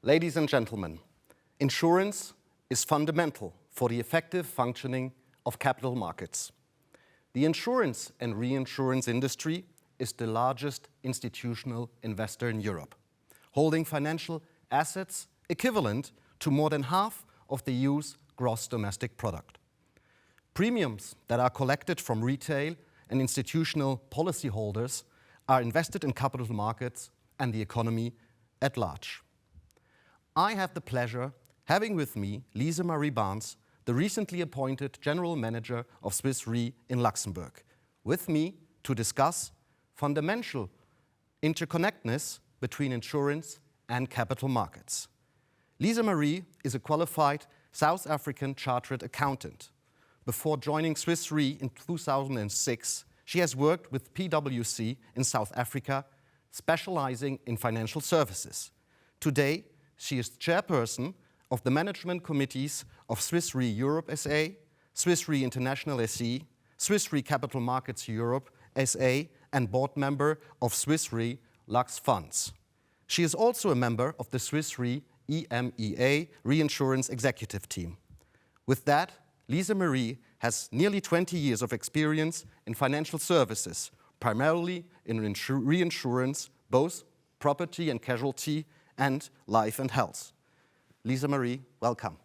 Ladies and gentlemen, insurance is fundamental for the effective functioning of capital markets. The insurance and reinsurance industry is the largest institutional investor in Europe, holding financial assets equivalent to more than half of the EU's gross domestic product. Premiums that are collected from retail and institutional policyholders are invested in capital markets and the economy at large. I have the pleasure having with me Lise Marie Barnes, the recently appointed General Manager of Swiss Re in Luxembourg, with me to discuss fundamental interconnectedness between insurance and capital markets. Lise Marie is a qualified South African chartered accountant. Before joining Swiss Re in 2006, she has worked with PwC in South Africa, specializing in financial services. Today, she is chairperson of the management committees of Swiss Re Europe SA, Swiss Re International SE, Swiss Re Capital Markets Europe SA, and board member of Swiss Re Lux Funds. She is also a member of the Swiss Re EMEA Reinsurance Executive Team. With that, Lise Marie has nearly 20 years of experience in financial services, primarily in reinsurance, both property and casualty, and life and health. Lise Marie, welcome.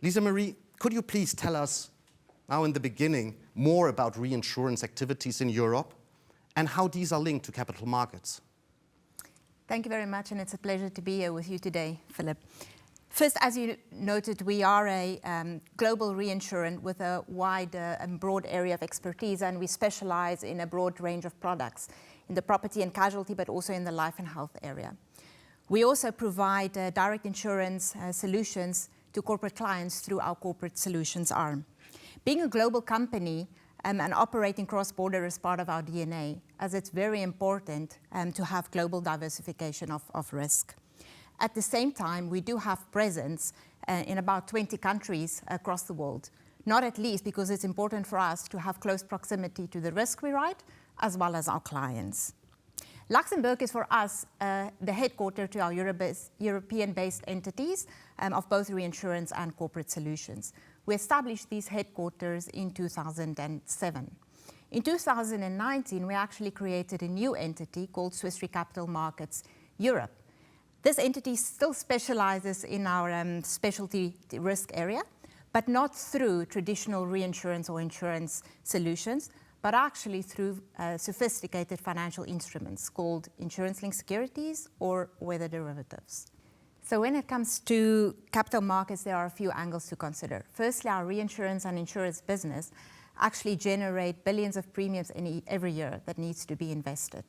Lise Marie, could you please tell us now in the beginning more about reinsurance activities in Europe and how these are linked to capital markets? Thank you very much, and it's a pleasure to be here with you today, Philip. First, as you noted, we are a global reinsurance with a wide and broad area of expertise, and we specialize in a broad range of products in the property and casualty, but also in the life and health area. We also provide direct insurance solutions to corporate clients through our corporate solutions arm. Being a global company and operating cross-border is part of our DNA, as it's very important to have global diversification of risk. At the same time, we do have presence in about 20 countries across the world, not at least because it's important for us to have close proximity to the risk we write, as well as our clients. Luxembourg is for us the headquarters to our European-based entities of both reinsurance and corporate solutions. We established these headquarters in 2007. In 2019, we actually created a new entity called Swiss Re Capital Markets Europe. This entity still specializes in our specialty risk area, but not through traditional reinsurance or insurance solutions, but actually through sophisticated financial instruments called insurance-linked securities or weather derivatives. So when it comes to capital markets, there are a few angles to consider. Firstly, our reinsurance and insurance business actually generate billions of premiums every year that needs to be invested.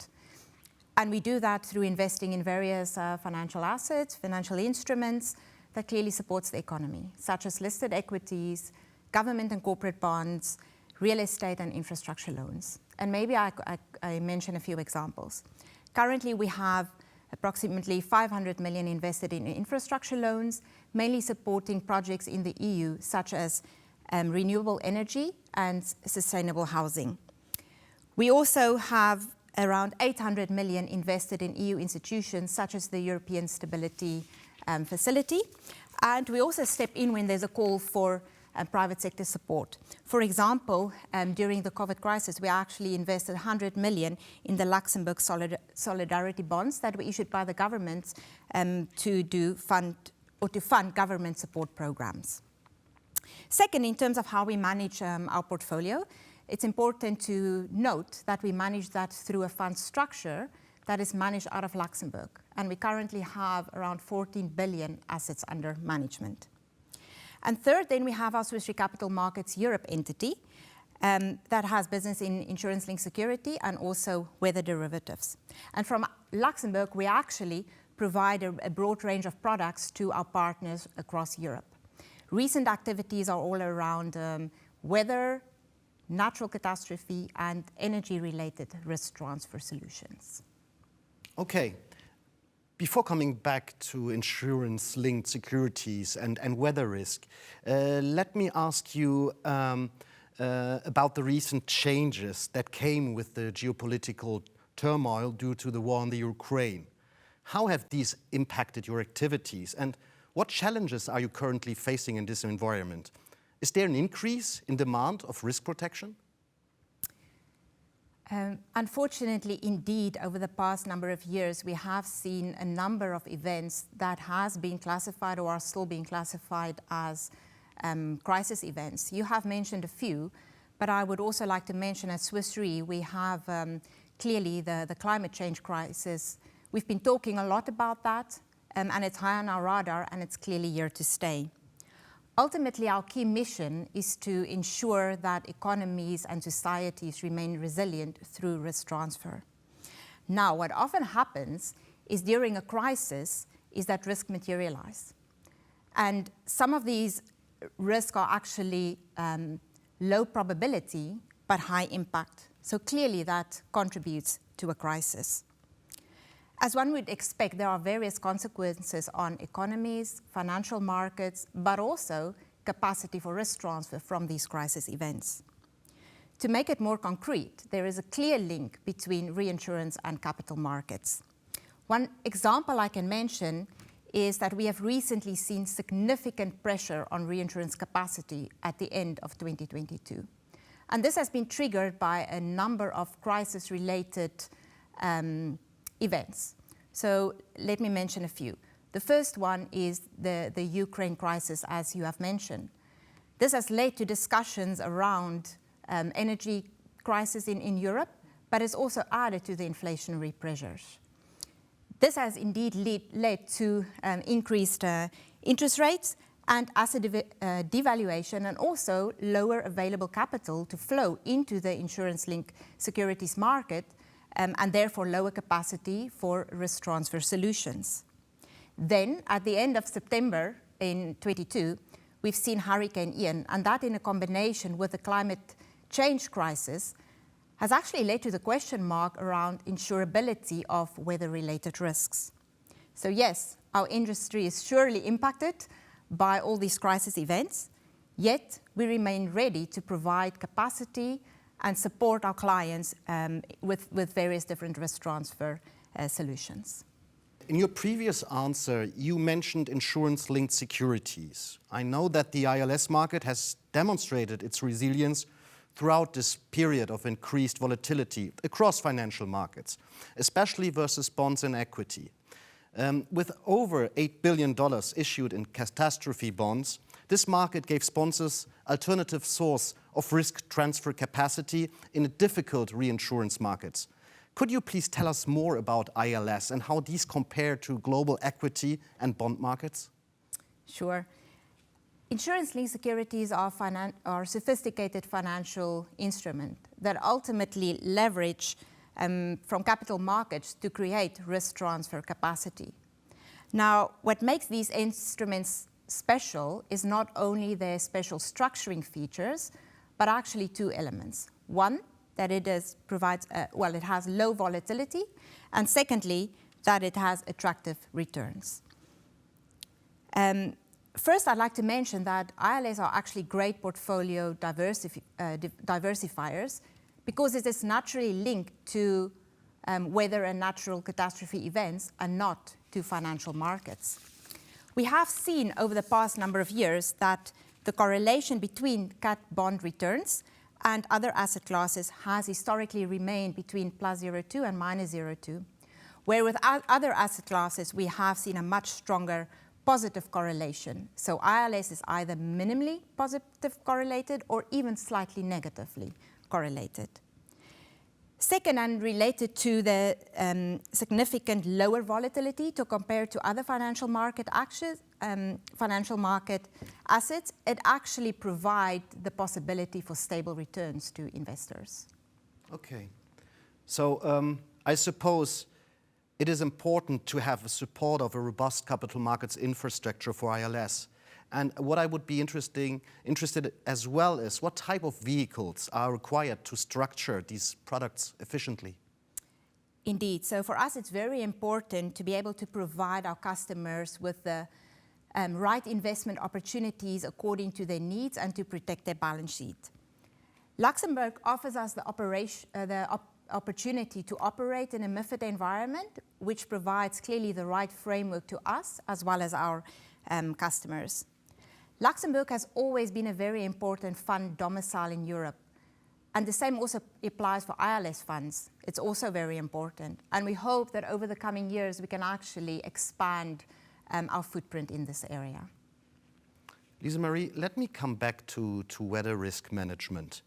And we do that through investing in various financial assets, financial instruments that clearly supports the economy, such as listed equities, government and corporate bonds, real estate and infrastructure loans. And maybe I mention a few examples. Currently, we have approximately 500 million invested in infrastructure loans, mainly supporting projects in the EU, such as renewable energy and sustainable housing. We also have around 800 million invested in EU institutions, such as the European Stability Facility. And we also step in when there's a call for private sector support. For example, during the COVID crisis, we actually invested 100 million in the Luxembourg solidarity bonds that were issued by the government to fund government support programs. Second, in terms of how we manage our portfolio, it's important to note that we manage that through a fund structure that is managed out of Luxembourg. And we currently have around 14 billion assets under management. And third, then we have our Swiss Re Capital Markets Europe entity that has business in insurance-linked security and also weather derivatives. And from Luxembourg, we actually provide a broad range of products to our partners across Europe. Recent activities are all around weather, natural catastrophe, and energy-related risk transfer solutions. Okay. Before coming back to insurance-linked securities and weather risk, let me ask you about the recent changes that came with the geopolitical turmoil due to the war in the Ukraine. How have these impacted your activities, and what challenges are you currently facing in this environment? Is there an increase in demand of risk protection? Unfortunately, indeed, over the past number of years, we have seen a number of events that has been classified or are still being classified as crisis events. You have mentioned a few, but I would also like to mention at Swiss Re, we have clearly the climate change crisis. We've been talking a lot about that, and it's high on our radar, and it's clearly here to stay. Ultimately, our key mission is to ensure that economies and societies remain resilient through risk transfer. Now, what often happens is during a crisis is that risk materialize. And some of these risks are actually low probability, but high impact. So clearly that contributes to a crisis. As one would expect, there are various consequences on economies, financial markets, but also capacity for risk transfer from these crisis events. To make it more concrete, there is a clear link between reinsurance and capital markets. One example I can mention is that we have recently seen significant pressure on reinsurance capacity at the end of 2022. And this has been triggered by a number of crisis-related events. So let me mention a few. The first one is the Ukraine crisis, as you have mentioned. This has led to discussions around energy crisis in Europe, but it's also added to the inflationary pressures. This has indeed led to increased interest rates and asset devaluation, and also lower available capital to flow into the insurance-linked securities market, and therefore lower capacity for risk transfer solutions. Then, at the end of September in 2022, we've seen Hurricane Ian, and that in a combination with the climate change crisis has actually led to the question mark around insurability of weather-related risks. So yes, our industry is surely impacted by all these crisis events, yet we remain ready to provide capacity and support our clients with various different risk transfer solutions. In your previous answer, you mentioned insurance-linked securities. I know that the ILS market has demonstrated its resilience throughout this period of increased volatility across financial markets, especially versus bonds and equity. With over $8 billion issued in catastrophe bonds, this market gave sponsors alternative source of risk transfer capacity in a difficult reinsurance markets. Could you please tell us more about ILS and how these compare to global equity and bond markets? Sure. Insurance-linked securities are sophisticated financial instruments that ultimately leverage from capital markets to create risk transfer capacity. Now, what makes these instruments special is not only their special structuring features, but actually two elements. One, that it has low volatility, and secondly, that it has attractive returns. First, I'd like to mention that ILS are actually great portfolio diversifiers because it is naturally linked to weather and natural catastrophe events and not to financial markets. We have seen over the past number of years that the correlation between cat bond returns and other asset classes has historically remained between +0.2 and -0.2, where with other asset classes we have seen a much stronger positive correlation. So ILS is either minimally positive correlated or even slightly negatively correlated. Second, and related to the significant lower volatility to compare to other financial market assets, it actually provides the possibility for stable returns to investors. Okay. So I suppose it is important to have the support of a robust capital markets infrastructure for ILS. And what I would be interested as well is what type of vehicles are required to structure these products efficiently? Indeed. So for us, it's very important to be able to provide our customers with the right investment opportunities according to their needs and to protect their balance sheet. Luxembourg offers us the opportunity to operate in a MiFID environment, which provides clearly the right framework to us as well as our customers. Luxembourg has always been a very important fund domicile in Europe. And the same also applies for ILS funds. It's also very important. And we hope that over the coming years, we can actually expand our footprint in this area. Lisa Marie, let me come back to weather risk management.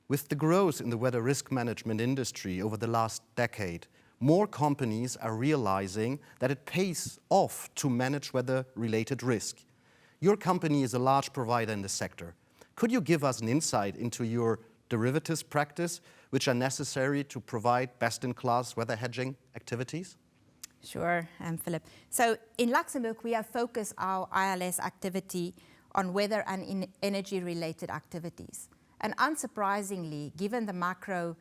With the growth in the weather risk management industry over the last decade, more companies are realizing that it pays off to manage weather-related risk. Your company is a large provider in the sector. Could you give us an insight into your derivatives practice, which are necessary to provide best-in-class weather hedging activities? Sure, Philip. So in Luxembourg, we have focused our ILS activity on weather and energy-related activities. And unsurprisingly, given the macro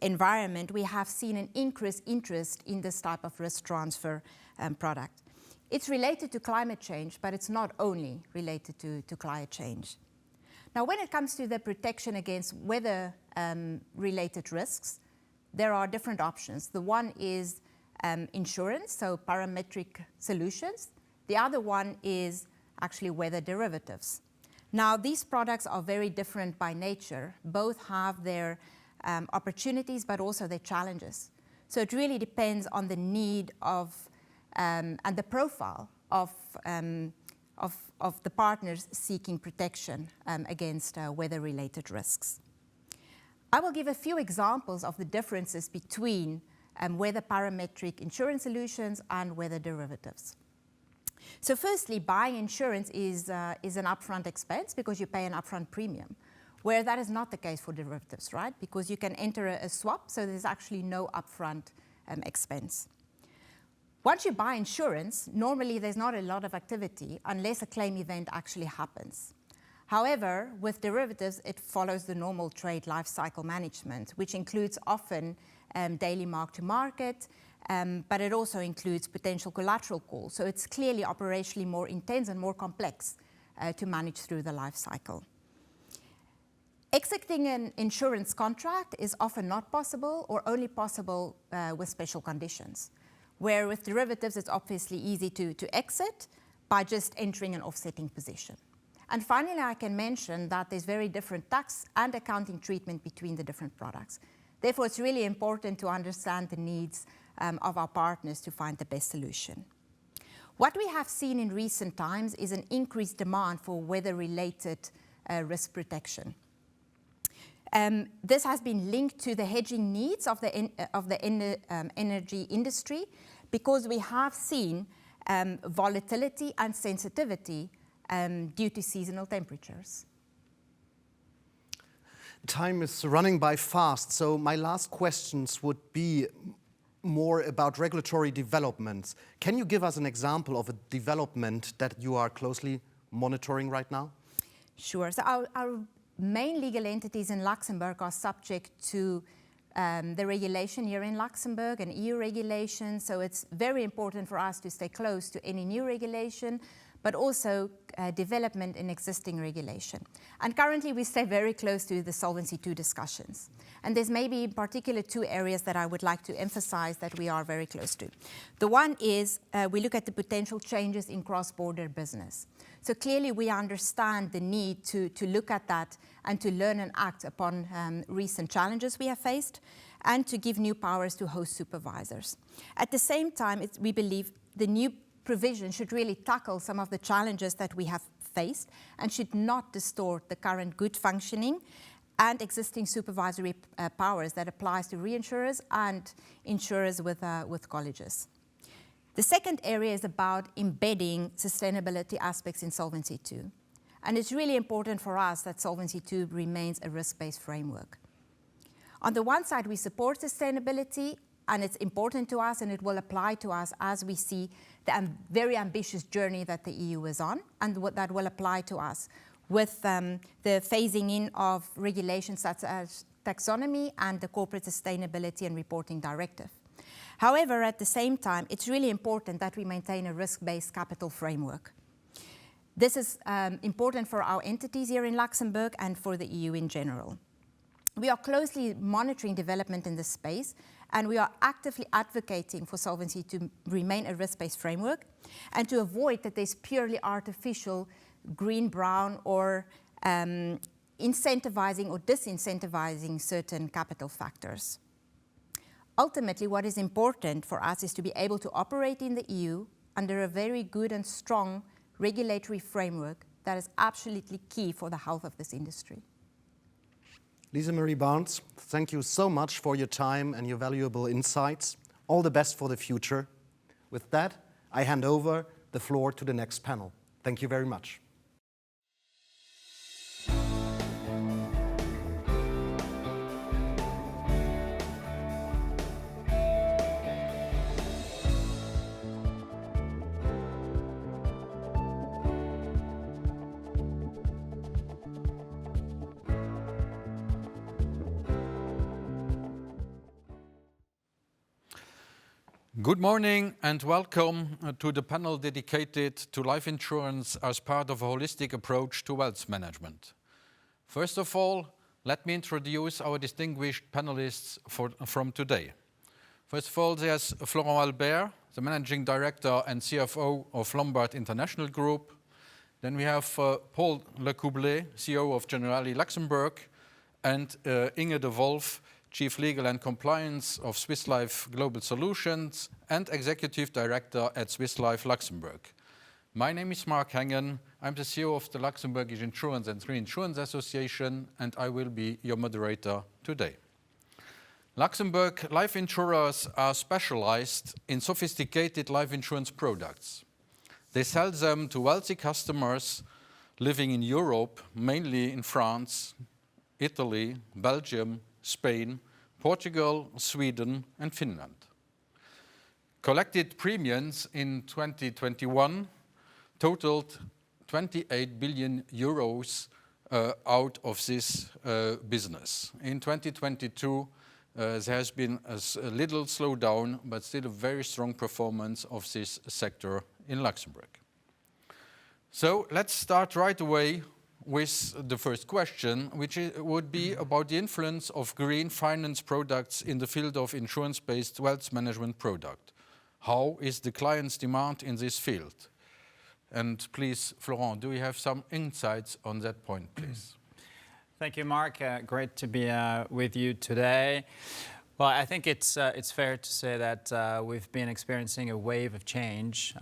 environment, we have seen an increased interest in this type of risk transfer product. It's related to climate change, but it's not only related to climate change. Now, when it comes to the protection against weather-related risks, there are different options. The one is insurance, so parametric solutions. The other one is actually weather derivatives. Now, these products are very different by nature. Both have their opportunities, but also their challenges. So it really depends on the need of and the profile of the partners seeking protection against weather-related risks. I will give a few examples of the differences between weather parametric insurance solutions and weather derivatives. So firstly, buying insurance is an upfront expense because you pay an upfront premium, where that is not the case for derivatives, right? Because you can enter a swap, so there's actually no upfront expense. Once you buy insurance, normally there's not a lot of activity unless a claim event actually happens. However, with derivatives, it follows the normal trade life cycle management, which includes often daily mark-to-market, but it also includes potential collateral calls. So it's clearly operationally more intense and more complex to manage through the life cycle. Exiting an insurance contract is often not possible or only possible with special conditions, where with derivatives, it's obviously easy to exit by just entering an offsetting position. And finally, I can mention that there's very different tax and accounting treatment between the different products. Therefore, it's really important to understand the needs of our partners to find the best solution. What we have seen in recent times is an increased demand for weather-related risk protection. This has been linked to the hedging needs of the energy industry because we have seen volatility and sensitivity due to seasonal temperatures. Time is running by fast, so my last questions would be more about regulatory developments. Can you give us an example of a development that you are closely monitoring right now? Sure. So our main legal entities in Luxembourg are subject to the regulation here in Luxembourg, an EU regulation. So it's very important for us to stay close to any new regulation, but also development in existing regulation. And currently we stay very close to the Solvency II discussions. And there's maybe in particular two areas that I would like to emphasize that we are very close to. The one is we look at the potential changes in cross-border business. So clearly we understand the need to look at that and to learn and act upon recent challenges we have faced and to give new powers to host supervisors. At the same time, we believe the new provision should really tackle some of the challenges that we have faced and should not distort the current good functioning and existing supervisory powers that applies to reinsurers and insurers with colleges. The second area is about embedding sustainability aspects in Solvency II. And it's really important for us that Solvency II remains a risk-based framework. On the one side, we support sustainability, and it's important to us, and it will apply to us as we see the very ambitious journey that the EU is on, and what that will apply to us with the phasing in of regulations such as taxonomy and the Corporate Sustainability and Reporting Directive. However, at the same time, it's really important that we maintain a risk-based capital framework. This is important for our entities here in Luxembourg and for the EU in general. We are closely monitoring development in this space, and we are actively advocating for Solvency to remain a risk-based framework and to avoid that there's purely artificial green-brown or incentivizing or disincentivizing certain capital factors. Ultimately, what is important for us is to be able to operate in the EU under a very good and strong regulatory framework that is absolutely key for the health of this industry. Lisa Marie Barnes, thank you so much for your time and your valuable insights. All the best for the future. With that, I hand over the floor to the next panel. Thank you very much. Good morning and welcome to the panel dedicated to life insurance as part of a holistic approach to wealth management. First of all, let me introduce our distinguished panelists from today. First of all, there's Florent Albert, the Managing Director and CFO of Lombard International Group. Then we have Paul Lecoublé, CEO of Generali Luxembourg, and Inge de Wolf, Chief Legal and Compliance of Swiss Life Global Solutions and Executive Director at Swiss Life Luxembourg. My name is Mark Hengen. I'm the CEO of the Luxembourgish Insurance and Reinsurance Association, and I will be your moderator today. Luxembourg life insurers are specialized in sophisticated life insurance products. They sell them to wealthy customers living in Europe, mainly in France, Italy, Belgium, Spain, Portugal, Sweden, and Finland. Collected premiums in 2021 totaled 28 billion euros out of this business. In 2022, there has been a little slowdown, but still a very strong performance of this sector in Luxembourg. So let's start right away with the first question, which would be about the influence of green finance products in the field of insurance-based wealth management product. How is the client's demand in this field? And please, Florent, do we have some insights on that point, please? Thank you, Mark. Great to be with you today. Well, I think it's fair to say that we've been experiencing a wave of change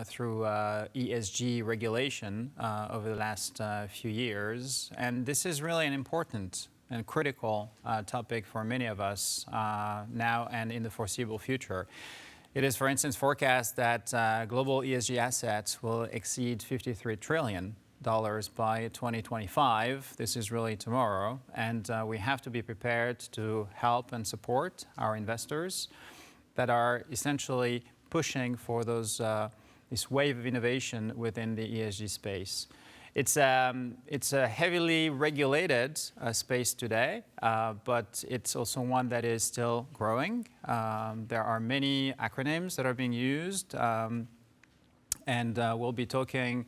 through ESG regulation over the last few years. And this is really an important and critical topic for many of us now and in the foreseeable future. It is, for instance, forecast that global ESG assets will exceed 53 trillion by 2025. This is really tomorrow, and we have to be prepared to help and support our investors that are essentially pushing for this wave of innovation within the ESG space. It's a heavily regulated space today, but it's also one that is still growing. There are many acronyms that are being used, and we'll be talking,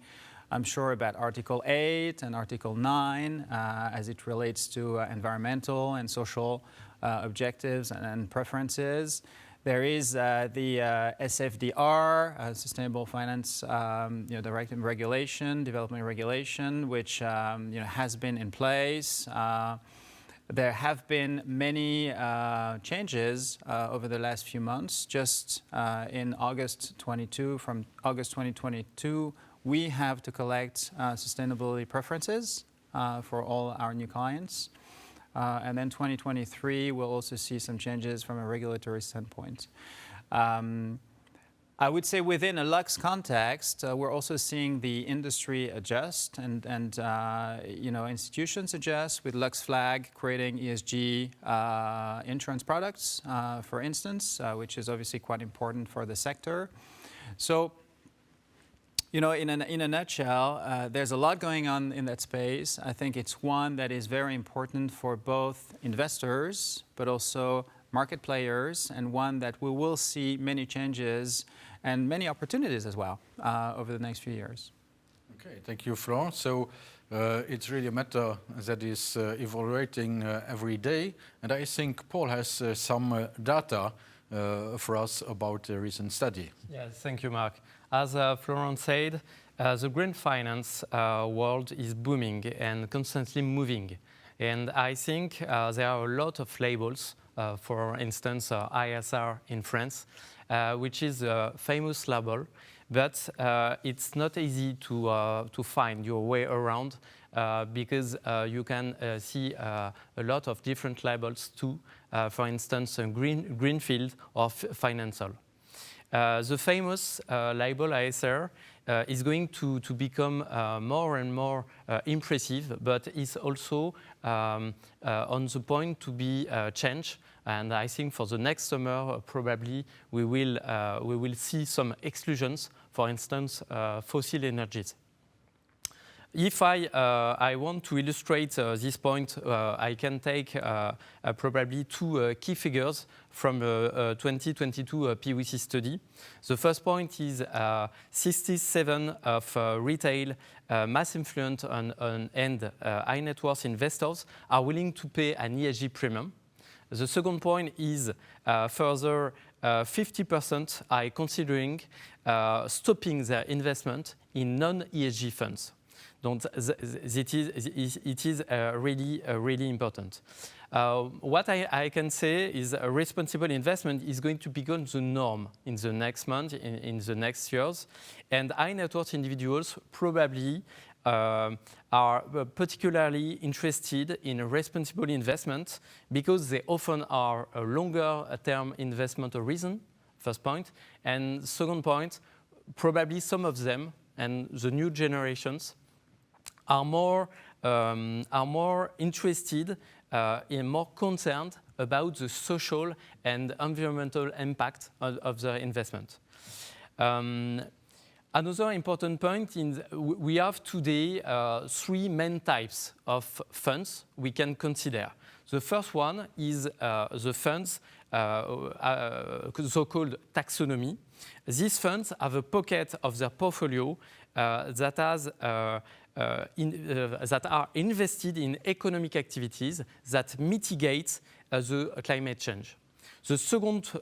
I'm sure, about Article 8 and Article 9 as it relates to environmental and social objectives and preferences. There is the SFDR, Sustainable Finance Directive Regulation, Development Regulation, which has been in place. There have been many changes over the last few months. Just in August 22, from August 2022, we have to collect sustainability preferences for all our new clients. And then 2023, we'll also see some changes from a regulatory standpoint. I would say within a Lux context, we're also seeing the industry adjust and institutions adjust, with Lux Flag creating ESG insurance products, for instance, which is obviously quite important for the sector. So, in a nutshell, there's a lot going on in that space. I think it's one that is very important for both investors, but also market players, and one that we will see many changes and many opportunities as well over the next few years. Okay, thank you, Florent. So it's really a matter that is evaluating every day, and I think Paul has some data for us about the recent study. Yes, thank you, Mark. As Florent said, the green finance world is booming and constantly moving. And I think there are a lot of labels, for instance, ISR in France, which is a famous label, but it's not easy to find your way around because you can see a lot of different labels too, for instance, a green field of financial. The famous label ISR is going to become more and more impressive, but is also on the point to be changed. And I think for the next summer, probably we will see some exclusions, for instance, fossil energies. If I want to illustrate this point, I can take probably two key figures from a 2022 PwC study. The first point is 67 of retail mass affluent and high net worth investors are willing to pay an ESG premium. The second point is further 50% are considering stopping their investment in non-ESG funds. It is really important. What I can say is a responsible investment is going to become the norm in the next month, in the next years. And high net worth individuals probably are particularly interested in responsible investment because they often are a longer term investment horizon, first point. And second point, probably some of them and the new generations are more interested and more concerned about the social and environmental impact of their investment. Another important point is we have today three main types of funds we can consider. The first one is the funds so-called taxonomy. These funds have a pocket of their portfolio that are invested in economic activities that mitigate the climate change. The second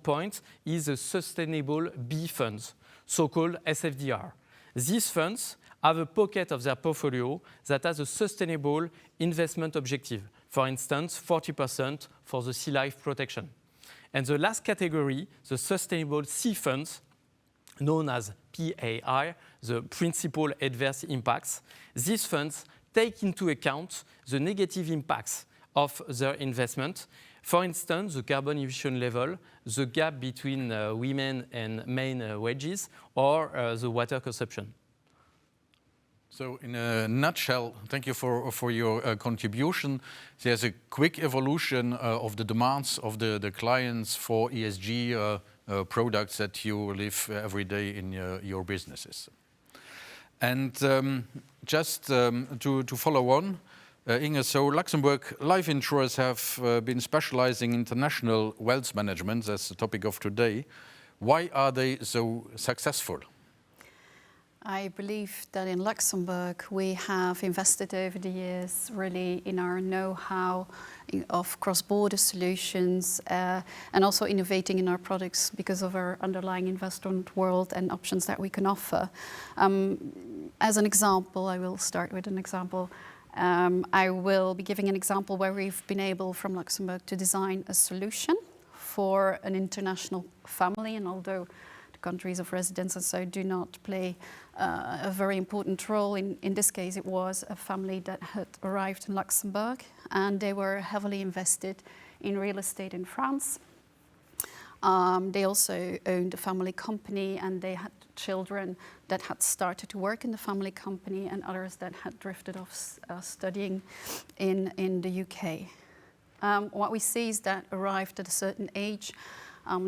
point is the sustainable B funds, so-called SFDR. These funds have a pocket of their portfolio that has a sustainable investment objective. For instance, 40% for the sea life protection. And the last category, the sustainable C funds, known as PAI, the principal adverse impacts. These funds take into account the negative impacts of their investment. For instance, the carbon emission level, the gap between women and men wages, or the water consumption. So in a nutshell, thank you for your contribution. There's a quick evolution of the demands of the clients for ESG products that you live every day in your businesses. And just to follow on, Inge, so Luxembourg life insurers have been specializing in international wealth management. That's the topic of today. Why are they so successful? I believe that in Luxembourg we have invested over the years really in our know-how of cross-border solutions and also innovating in our products because of our underlying investment world and options that we can offer. As an example, I will start with an example. I will be giving an example where we've been able from Luxembourg to design a solution for an international family, and although countries of residence and so do not play a very important role. In this case, it was a family that had arrived in Luxembourg and they were heavily invested in real estate in France. They also owned a family company and they had children that had started to work in the family company and others that had drifted off studying in the UK. What we see is that arrived at a certain age,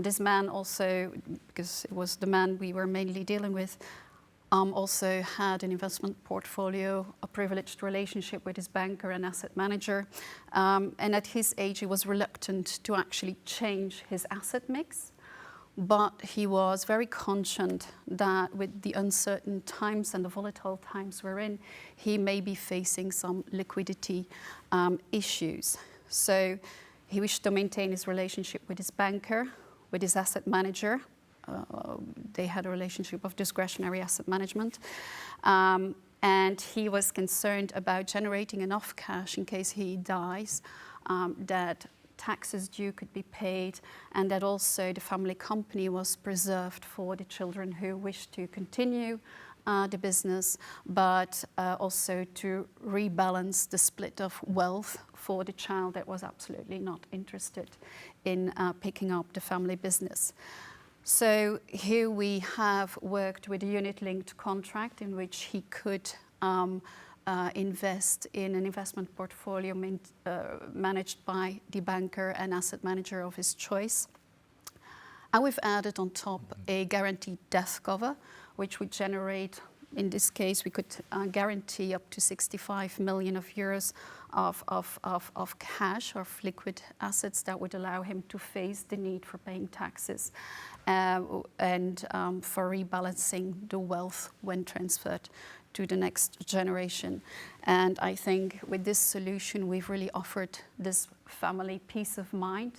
this man also, because it was the man we were mainly dealing with, also had an investment portfolio, a privileged relationship with his banker and asset manager. And at his age, he was reluctant to actually change his asset mix. But he was very conscious that with the uncertain times and the volatile times we're in, he may be facing some liquidity issues. So he wished to maintain his relationship with his banker, with his asset manager. They had a relationship of discretionary asset management. And he was concerned about generating enough cash in case he dies, that taxes due could be paid, and that also the family company was preserved for the children who wished to continue the business, but also to rebalance the split of wealth for the child that was absolutely not interested in picking up the family business. So here we have worked with a unit-linked contract in which he could invest in an investment portfolio managed by the banker and asset manager of his choice. And we've added on top a guaranteed death cover, which would generate, in this case, we could guarantee up to 65 million euros of cash, of liquid assets that would allow him to face the need for paying taxes and for rebalancing the wealth when transferred to the next generation. And I think with this solution, we've really offered this family peace of mind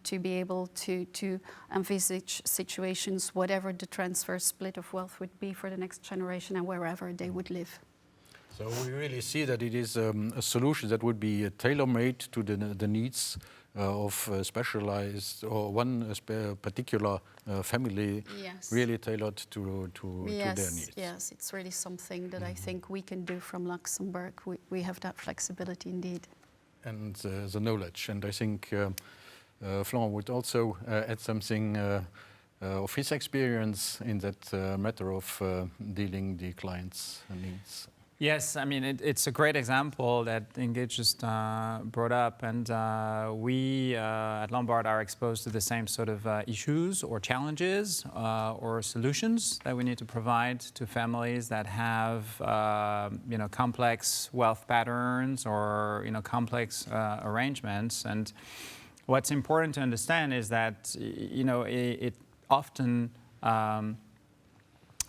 to be able to envisage situations, whatever the transfer split of wealth would be for the next generation and wherever they would live. So we really see that it is a solution that would be tailor-made to the needs of specialized or one particular family, yes. Really tailored to their needs. Yes, it's really something that I think we can do from Luxembourg. We have that flexibility indeed. And the knowledge. And I think Florent would also add something of his experience in that matter of dealing the clients' needs. Yes, I mean, it's a great example that Inge just brought up, and we at Lombard are exposed to the same sort of issues or challenges or solutions that we need to provide to families that have, complex wealth patterns or, complex arrangements. And what's important to understand is that, it often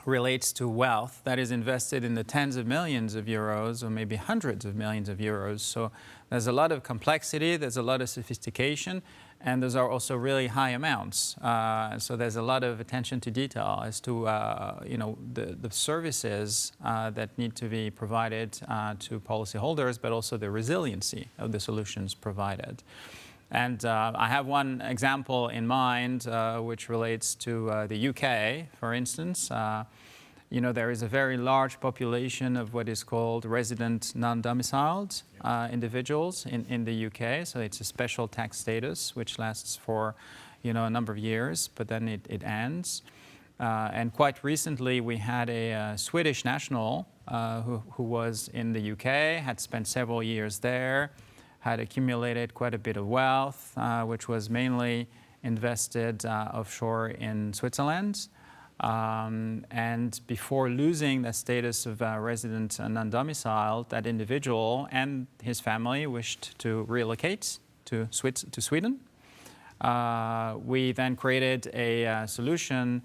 relates to wealth that is invested in the tens of millions of euros or maybe hundreds of millions of euros. So there's a lot of complexity, there's a lot of sophistication, and those are also really high amounts. So there's a lot of attention to detail as to the services that need to be provided to policyholders, but also the resiliency of the solutions provided. And I have one example in mind, which relates to the UK, for instance. There is a very large population of what is called resident non-domiciled individuals in the UK. So it's a special tax status, which lasts for a number of years, but then it ends. And quite recently, we had a Swedish national who was in the UK, had spent several years there, had accumulated quite a bit of wealth, which was mainly invested offshore in Switzerland. And before losing the status of resident and non-domiciled, that individual and his family wished to relocate to Sweden. We then created a solution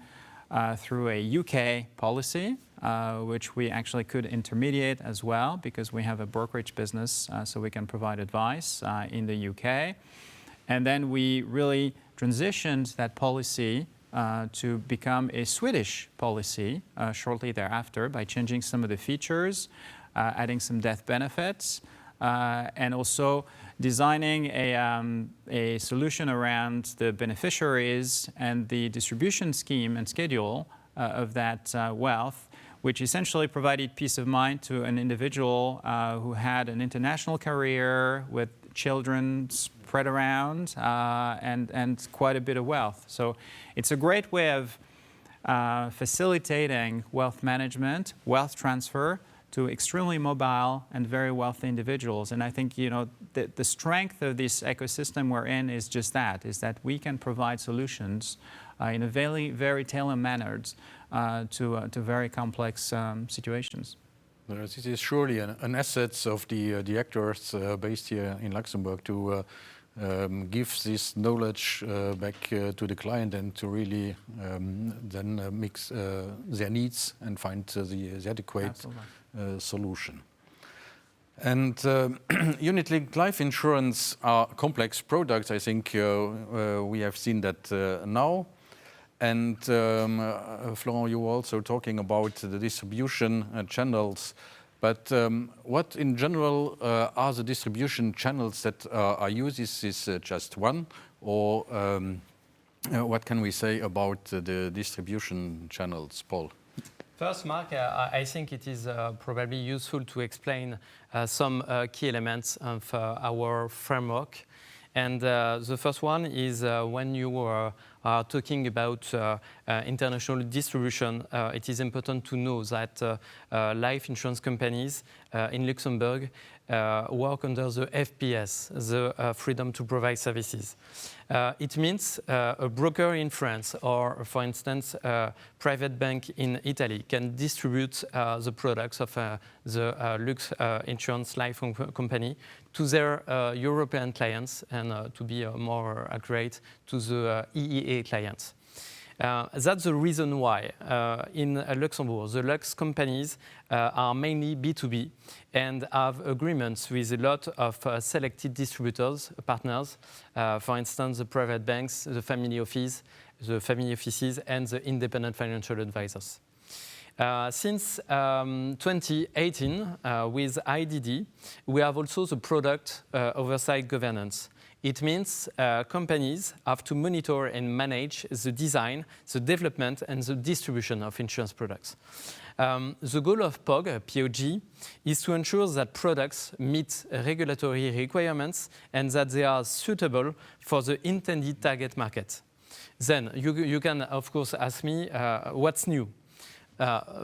through a UK policy, which we actually could intermediate as well, because we have a brokerage business, so we can provide advice in the UK. And then we really transitioned that policy to become a Swedish policy shortly thereafter by changing some of the features, adding some death benefits, and also designing a solution around the beneficiaries and the distribution scheme and schedule of that wealth, which essentially provided peace of mind to an individual who had an international career with children spread around and quite a bit of wealth. So it's a great way of facilitating wealth management, wealth transfer to extremely mobile and very wealthy individuals. And I think, the strength of this ecosystem we're in is just that, is that we can provide solutions in a very, very tailor-mannered to very complex situations. This is surely an asset of the actors based here in Luxembourg to give this knowledge back to the client and to really then mix their needs and find the adequate solution. And unit-linked life insurance are complex products. I think we have seen that now. And Florent, you were also talking about the distribution channels. But what in general are the distribution channels that are used? Is this just one? Or what can we say about the distribution channels, Paul? First, Mark, I think it is probably useful to explain some key elements of our framework. And the first one is when you are talking about international distribution, it is important to know that life insurance companies in Luxembourg work under the FPS, the freedom to provide services. It means a broker in France or, for instance, a private bank in Italy can distribute the products of the Lux Insurance Life Company to their European clients and, to be more accurate, to the EEA clients. That's the reason why in Luxembourg, the Lux companies are mainly B2B and have agreements with a lot of selected distributors, partners, for instance, the private banks, the family offices, and the independent financial advisors. Since 2018, with IDD, we have also the product oversight governance. It means companies have to monitor and manage the design, the development, and the distribution of insurance products. The goal of POG, is to ensure that products meet regulatory requirements and that they are suitable for the intended target market. Then you can, of course, ask me what's new.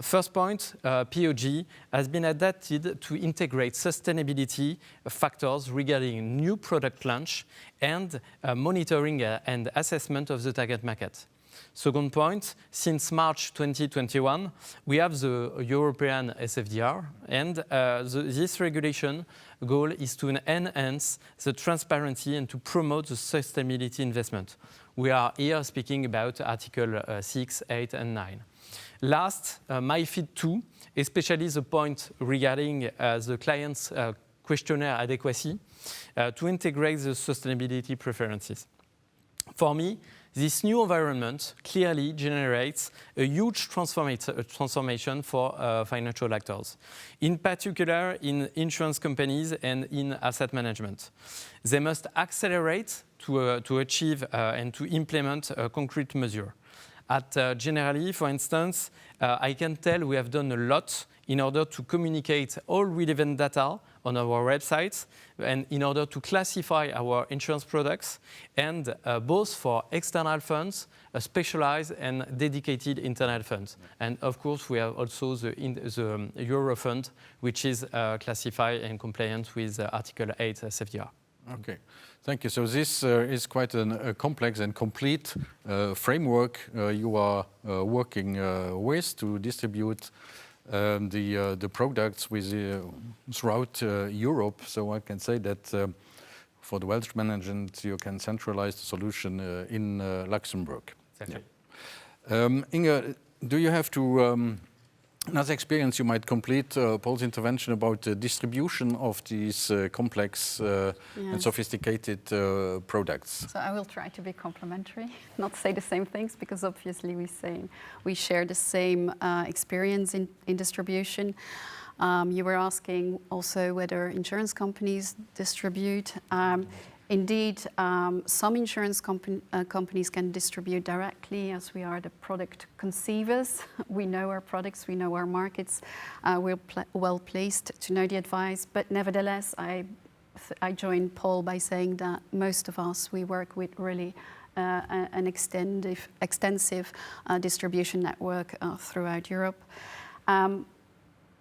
First point, POG has been adapted to integrate sustainability factors regarding new product launch and monitoring and assessment of the target market. Second point, since March 2021, we have the European SFDR, and this regulation goal is to enhance the transparency and to promote the sustainability investment. We are here speaking about Article 6, 8, and 9. Last, MiFID II, especially the point regarding the client's questionnaire adequacy, to integrate the sustainability preferences. For me, this new environment clearly generates a huge transformation for financial actors, in particular in insurance companies and in asset management. They must accelerate to achieve and to implement a concrete measure. At Generali, for instance, I can tell we have done a lot in order to communicate all relevant data on our website, and in order to classify our insurance products, and both for external funds, specialized and dedicated internal funds. And of course, we have also the Euro fund, which is classified and compliant with Article 8 CFDR. Okay, thank you. So this is quite a complex and complete framework you are working with to distribute the products throughout Europe. So I can say that for the wealth management, you can centralize the solution in Luxembourg. Exactly. Yeah. Inge, do you have to another experience you might complete Paul's intervention about the distribution of these complex and sophisticated products? So I will try to be complementary, not say the same things, because obviously we share the same experience in distribution. You were asking also whether insurance companies distribute. Indeed, some insurance companies can distribute directly, as we are the product conceivers. We know our products, we know our markets. We're well placed to know the advice. But nevertheless, I join Paul by saying that most of us, we work with really an extensive distribution network throughout Europe.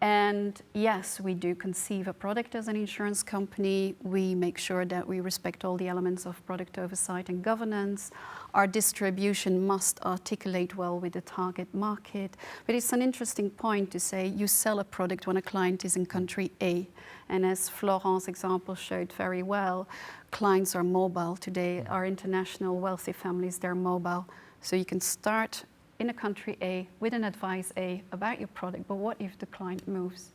And yes, we do conceive a product as an insurance company. We make sure that we respect all the elements of product oversight and governance. Our distribution must articulate well with the target market. But it's an interesting point to say you sell a product when a client is in country A. And as Florent's example showed very well, clients are mobile today. Our international wealthy families, they're mobile. So you can start in a country A with an advice A about your product, but what if the client moves?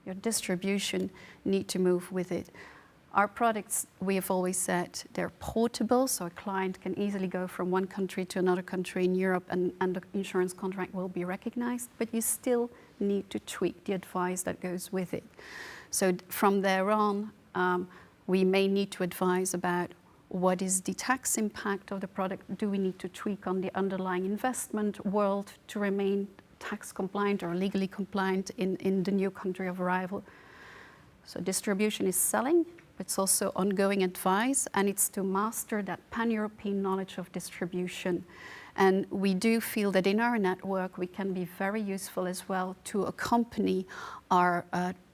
Your distribution need to move with it. Our products, we have always said, they're portable, so a client can easily go from one country to another country in Europe and the insurance contract will be recognized, but you still need to tweak the advice that goes with it. So from there on, we may need to advise about what is the tax impact of the product? Do we need to tweak on the underlying investment world to remain tax compliant or legally compliant in the new country of arrival? So distribution is selling, but it's also ongoing advice, and it's to master that pan-European knowledge of distribution. And we do feel that in our network, we can be very useful as well to accompany our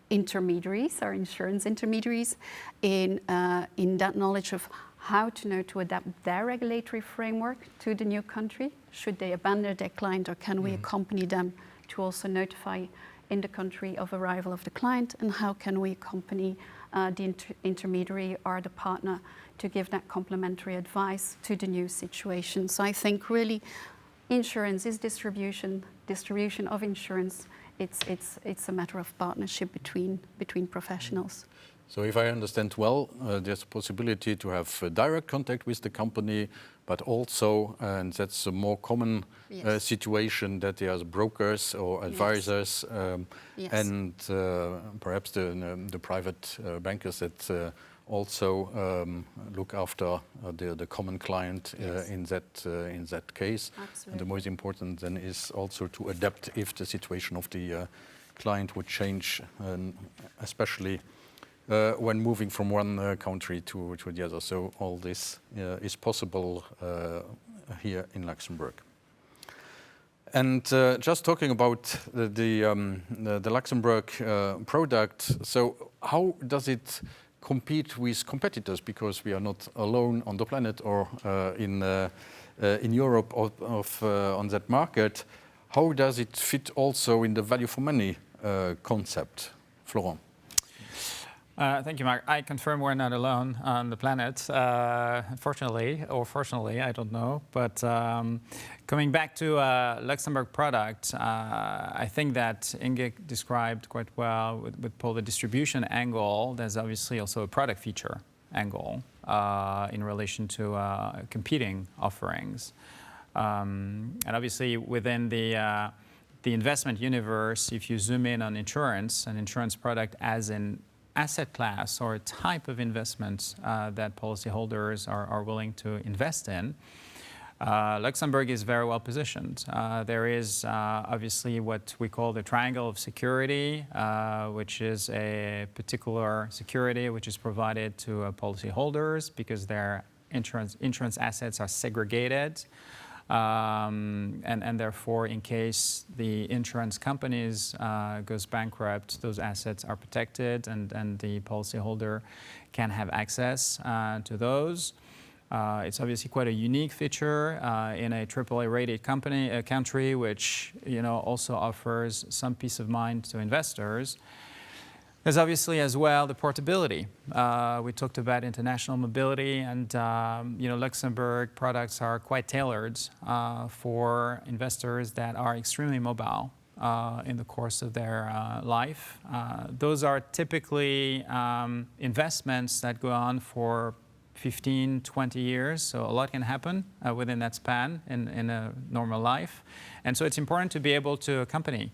intermediaries, our insurance intermediaries, in that knowledge of how to know to adapt their regulatory framework to the new country. Should they abandon their client, or can we accompany them to also notify in the country of arrival of the client? And how can we accompany the intermediary or the partner to give that complementary advice to the new situation? So I think really insurance is distribution of insurance. It's a matter of partnership between professionals. So if I understand well, there's a possibility to have direct contact with the company, but also, and that's a more common situation, that there's brokers or advisors and perhaps the private bankers that also look after the common client in that case. Absolutely. And the most important then is also to adapt if the situation of the client would change, especially when moving from one country to the other. So all this is possible here in Luxembourg. And just talking about the Luxembourg product, so how does it compete with competitors? Because we are not alone on the planet or in Europe on that market. How does it fit also in the value for money concept? Florent. Thank you, Mark. I confirm we're not alone on the planet, unfortunately, or fortunately, I don't know. But coming back to Luxembourg product, I think that Inge described quite well with Paul the distribution angle. There's obviously also a product feature angle in relation to competing offerings. And obviously within the investment universe, if you zoom in on insurance, an insurance product as an asset class or a type of investments that policyholders are willing to invest in, Luxembourg is very well positioned. There is obviously what we call the triangle of security, which is a particular security which is provided to policyholders because their insurance assets are segregated. And therefore, in case the insurance companies goes bankrupt, those assets are protected and the policyholder can have access to those. It's obviously quite a unique feature in a AAA rated country, which also offers some peace of mind to investors. There's obviously as well the portability. We talked about international mobility, and Luxembourg products are quite tailored for investors that are extremely mobile in the course of their life. Those are typically investments that go on for 15, 20 years, so a lot can happen within that span in a normal life. And so it's important to be able to accompany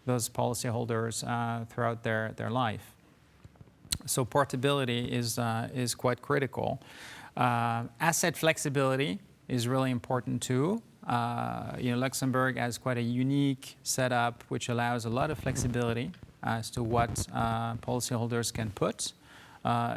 those policyholders throughout their life. So portability is quite critical. Asset flexibility is really important too. Luxembourg has quite a unique setup which allows a lot of flexibility as to what policyholders can put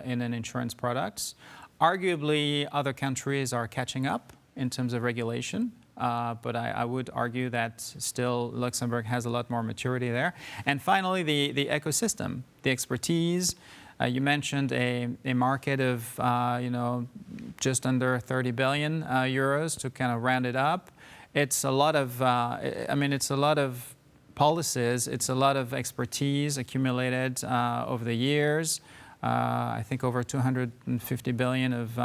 in an insurance product. Arguably, other countries are catching up in terms of regulation, but I would argue that still Luxembourg has a lot more maturity there. And finally, the ecosystem, the expertise. You mentioned a market of just under 30 billion euros to kind of round it up. It's a lot of, it's a lot of policies. It's a lot of expertise accumulated over the years. I think over 250 billion of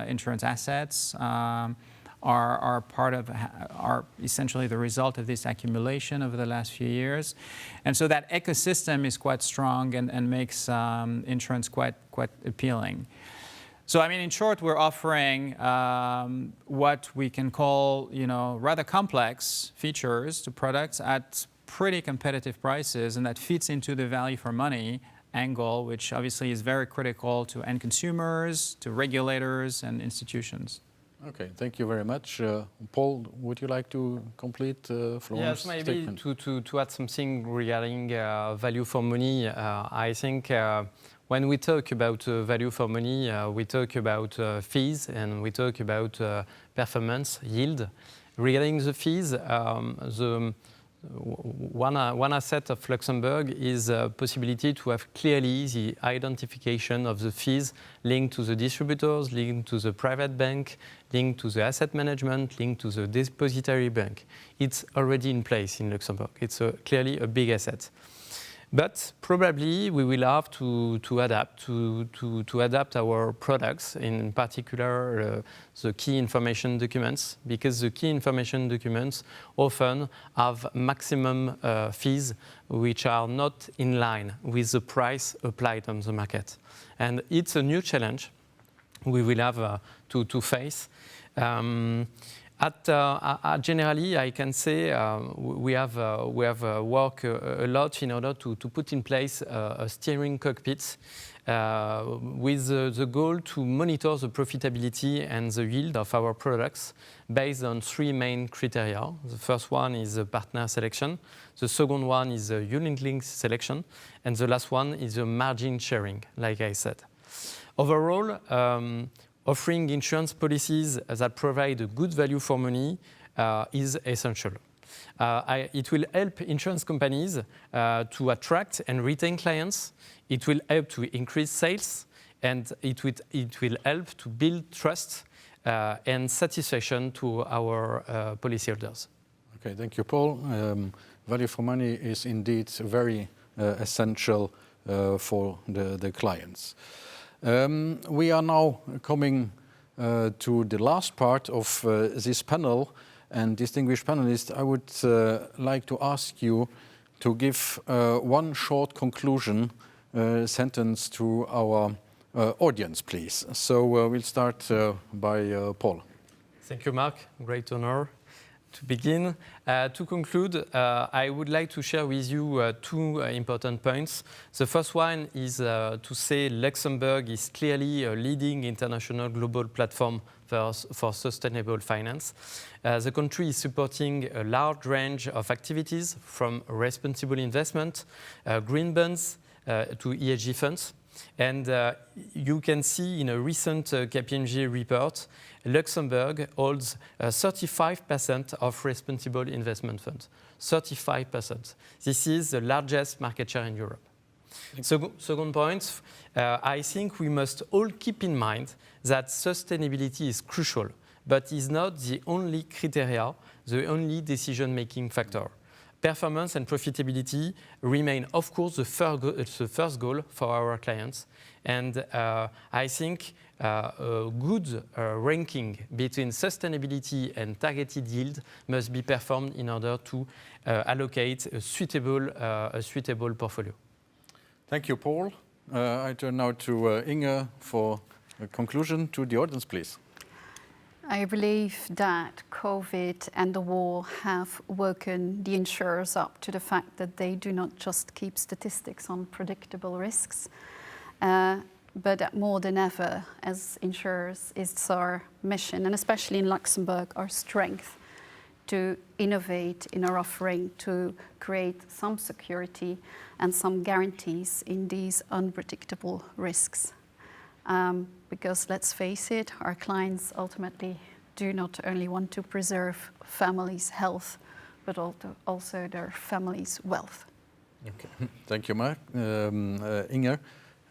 insurance assets are essentially the result of this accumulation over the last few years. And so that ecosystem is quite strong and makes insurance quite appealing. So in short, we're offering what we can call rather complex features to products at pretty competitive prices, and that fits into the value for money angle, which obviously is very critical to end consumers, to regulators and institutions. Okay, thank you very much. Paul, would you like to complete Florent's statement? Yes, maybe to add something regarding value for money. I think when we talk about value for money, we talk about fees and we talk about performance, yield. Regarding the fees, one asset of Luxembourg is a possibility to have clearly the identification of the fees linked to the distributors, linked to the private bank, linked to the asset management, linked to the depository bank. It's already in place in Luxembourg. It's clearly a big asset. But probably we will have to adapt our products, in particular the key information documents, because the key information documents often have maximum fees which are not in line with the price applied on the market. And it's a new challenge we will have to face. At Generali, I can say we have worked a lot in order to put in place a steering cockpit with the goal to monitor the profitability and the yield of our products based on three main criteria. The first one is the partner selection. The second one is the unit-linked selection. And the last one is the margin sharing, like I said. Overall, offering insurance policies that provide a good value for money is essential. It will help insurance companies to attract and retain clients. It will help to increase sales, and it will help to build trust and satisfaction to our policyholders. Okay, thank you, Paul. Value for money is indeed very essential for the clients. We are now coming to the last part of this panel, and distinguished panelists, I would like to ask you to give one short conclusion sentence to our audience, please. So we'll start by Paul. Thank you, Mark. Great honor. To begin, to conclude, I would like to share with you two important points. The first one is to say Luxembourg is clearly a leading international global platform for sustainable finance. The country is supporting a large range of activities from responsible investment, green bonds, to ESG funds. And you can see in a recent KPMG report, Luxembourg holds 35% of responsible investment funds. 35%. This is the largest market share in Europe. Second point, I think we must all keep in mind that sustainability is crucial, but is not the only criteria, the only decision-making factor. Performance and profitability remain, of course, the first goal for our clients. And I think a good ranking between sustainability and targeted yield must be performed in order to allocate a suitable portfolio. Thank you, Paul. I turn now to Inge for a conclusion to the audience, please. I believe that COVID and the war have woken the insurers up to the fact that they do not just keep statistics on predictable risks, but that more than ever, as insurers, it's our mission, and especially in Luxembourg, our strength to innovate in our offering, to create some security and some guarantees in these unpredictable risks. Because let's face it, our clients ultimately do not only want to preserve families' health, but also their families' wealth. Okay. Thank you, Mark. Inge.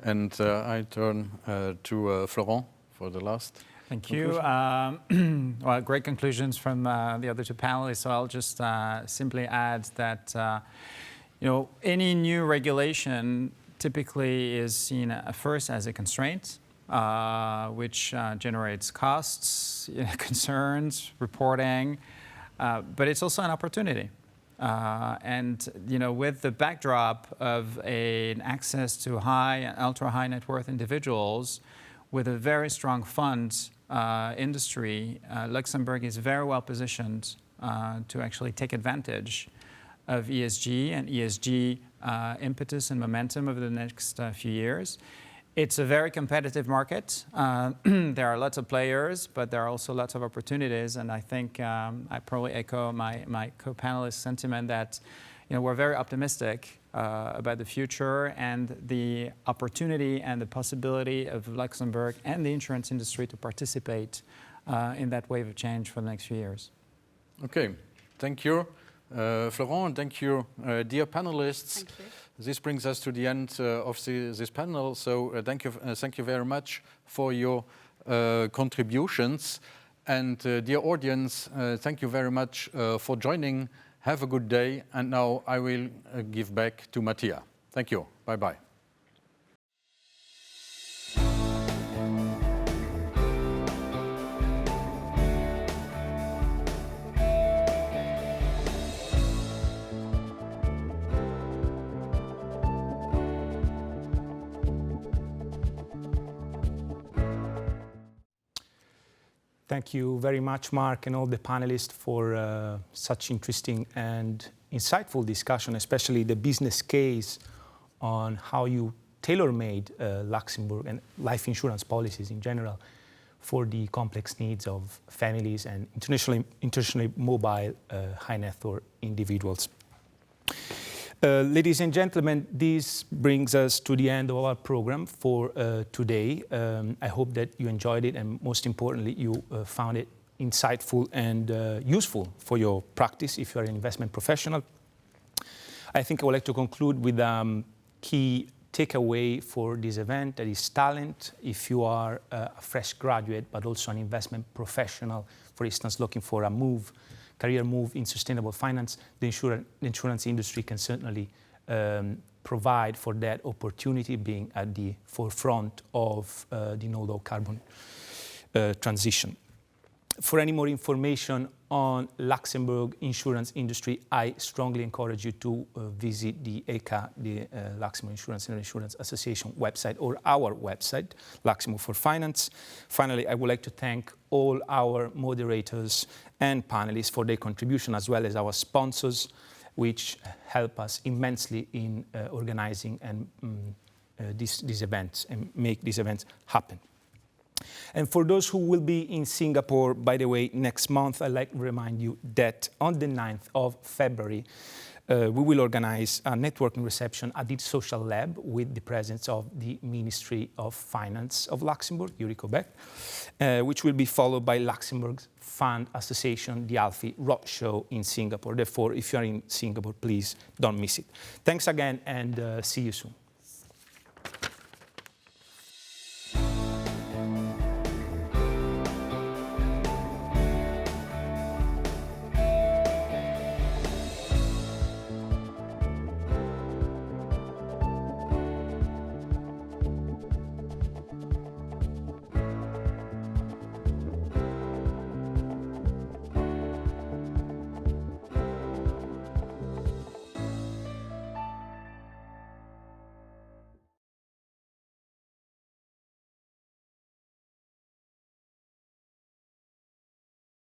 And I turn to Florent for the last. Thank you. Well, great conclusions from the other two panelists. So I'll just simply add that any new regulation typically is seen first as a constraint, which generates costs, concerns, reporting, but it's also an opportunity. And with the backdrop of an access to high and ultra high net worth individuals with a very strong fund industry, Luxembourg is very well positioned to actually take advantage of ESG and ESG impetus and momentum over the next few years. It's a very competitive market. There are lots of players, but there are also lots of opportunities. And I think I probably echo my co-panelist sentiment that we're very optimistic about the future and the opportunity and the possibility of Luxembourg and the insurance industry to participate in that wave of change for the next few years. Okay, thank you, Florent. Thank you, dear panelists. Thank you. This brings us to the end of this panel. So thank you very much for your contributions. And dear audience, thank you very much for joining. Have a good day. And now I will give back to Mattia. Thank you. Bye-bye. Thank you very much, Mark, and all the panelists for such interesting and insightful discussion, especially the business case on how you tailor-made Luxembourg and life insurance policies in general for the complex needs of families and internationally mobile high net worth individuals. Ladies and gentlemen, this brings us to the end of our program for today. I hope that you enjoyed it and most importantly, you found it insightful and useful for your practice if you're an investment professional. I think I would like to conclude with a key takeaway for this event, that is talent. If you are a fresh graduate, but also an investment professional, for instance, looking for a career move in sustainable finance, the insurance industry can certainly provide for that opportunity, being at the forefront of the no-low carbon transition. For any more information on Luxembourg insurance industry, I strongly encourage you to visit the ECA, the Luxembourg Insurance and Insurance Association website, or our website, Luxembourg for Finance. Finally, I would like to thank all our moderators and panelists for their contribution, as well as our sponsors, which help us immensely in organizing and these events and make these events happen. And for those who will be in Singapore, by the way, next month, I'd like to remind you that on the 9th of February, we will organize a networking reception at the Social Lab with the presence of the Ministry of Finance of Luxembourg, Eurico which will be followed by Luxembourg's Fund Association, the ALFI Roadshow in Singapore. Therefore, if you're in Singapore, please don't miss it. Thanks again and see you soon.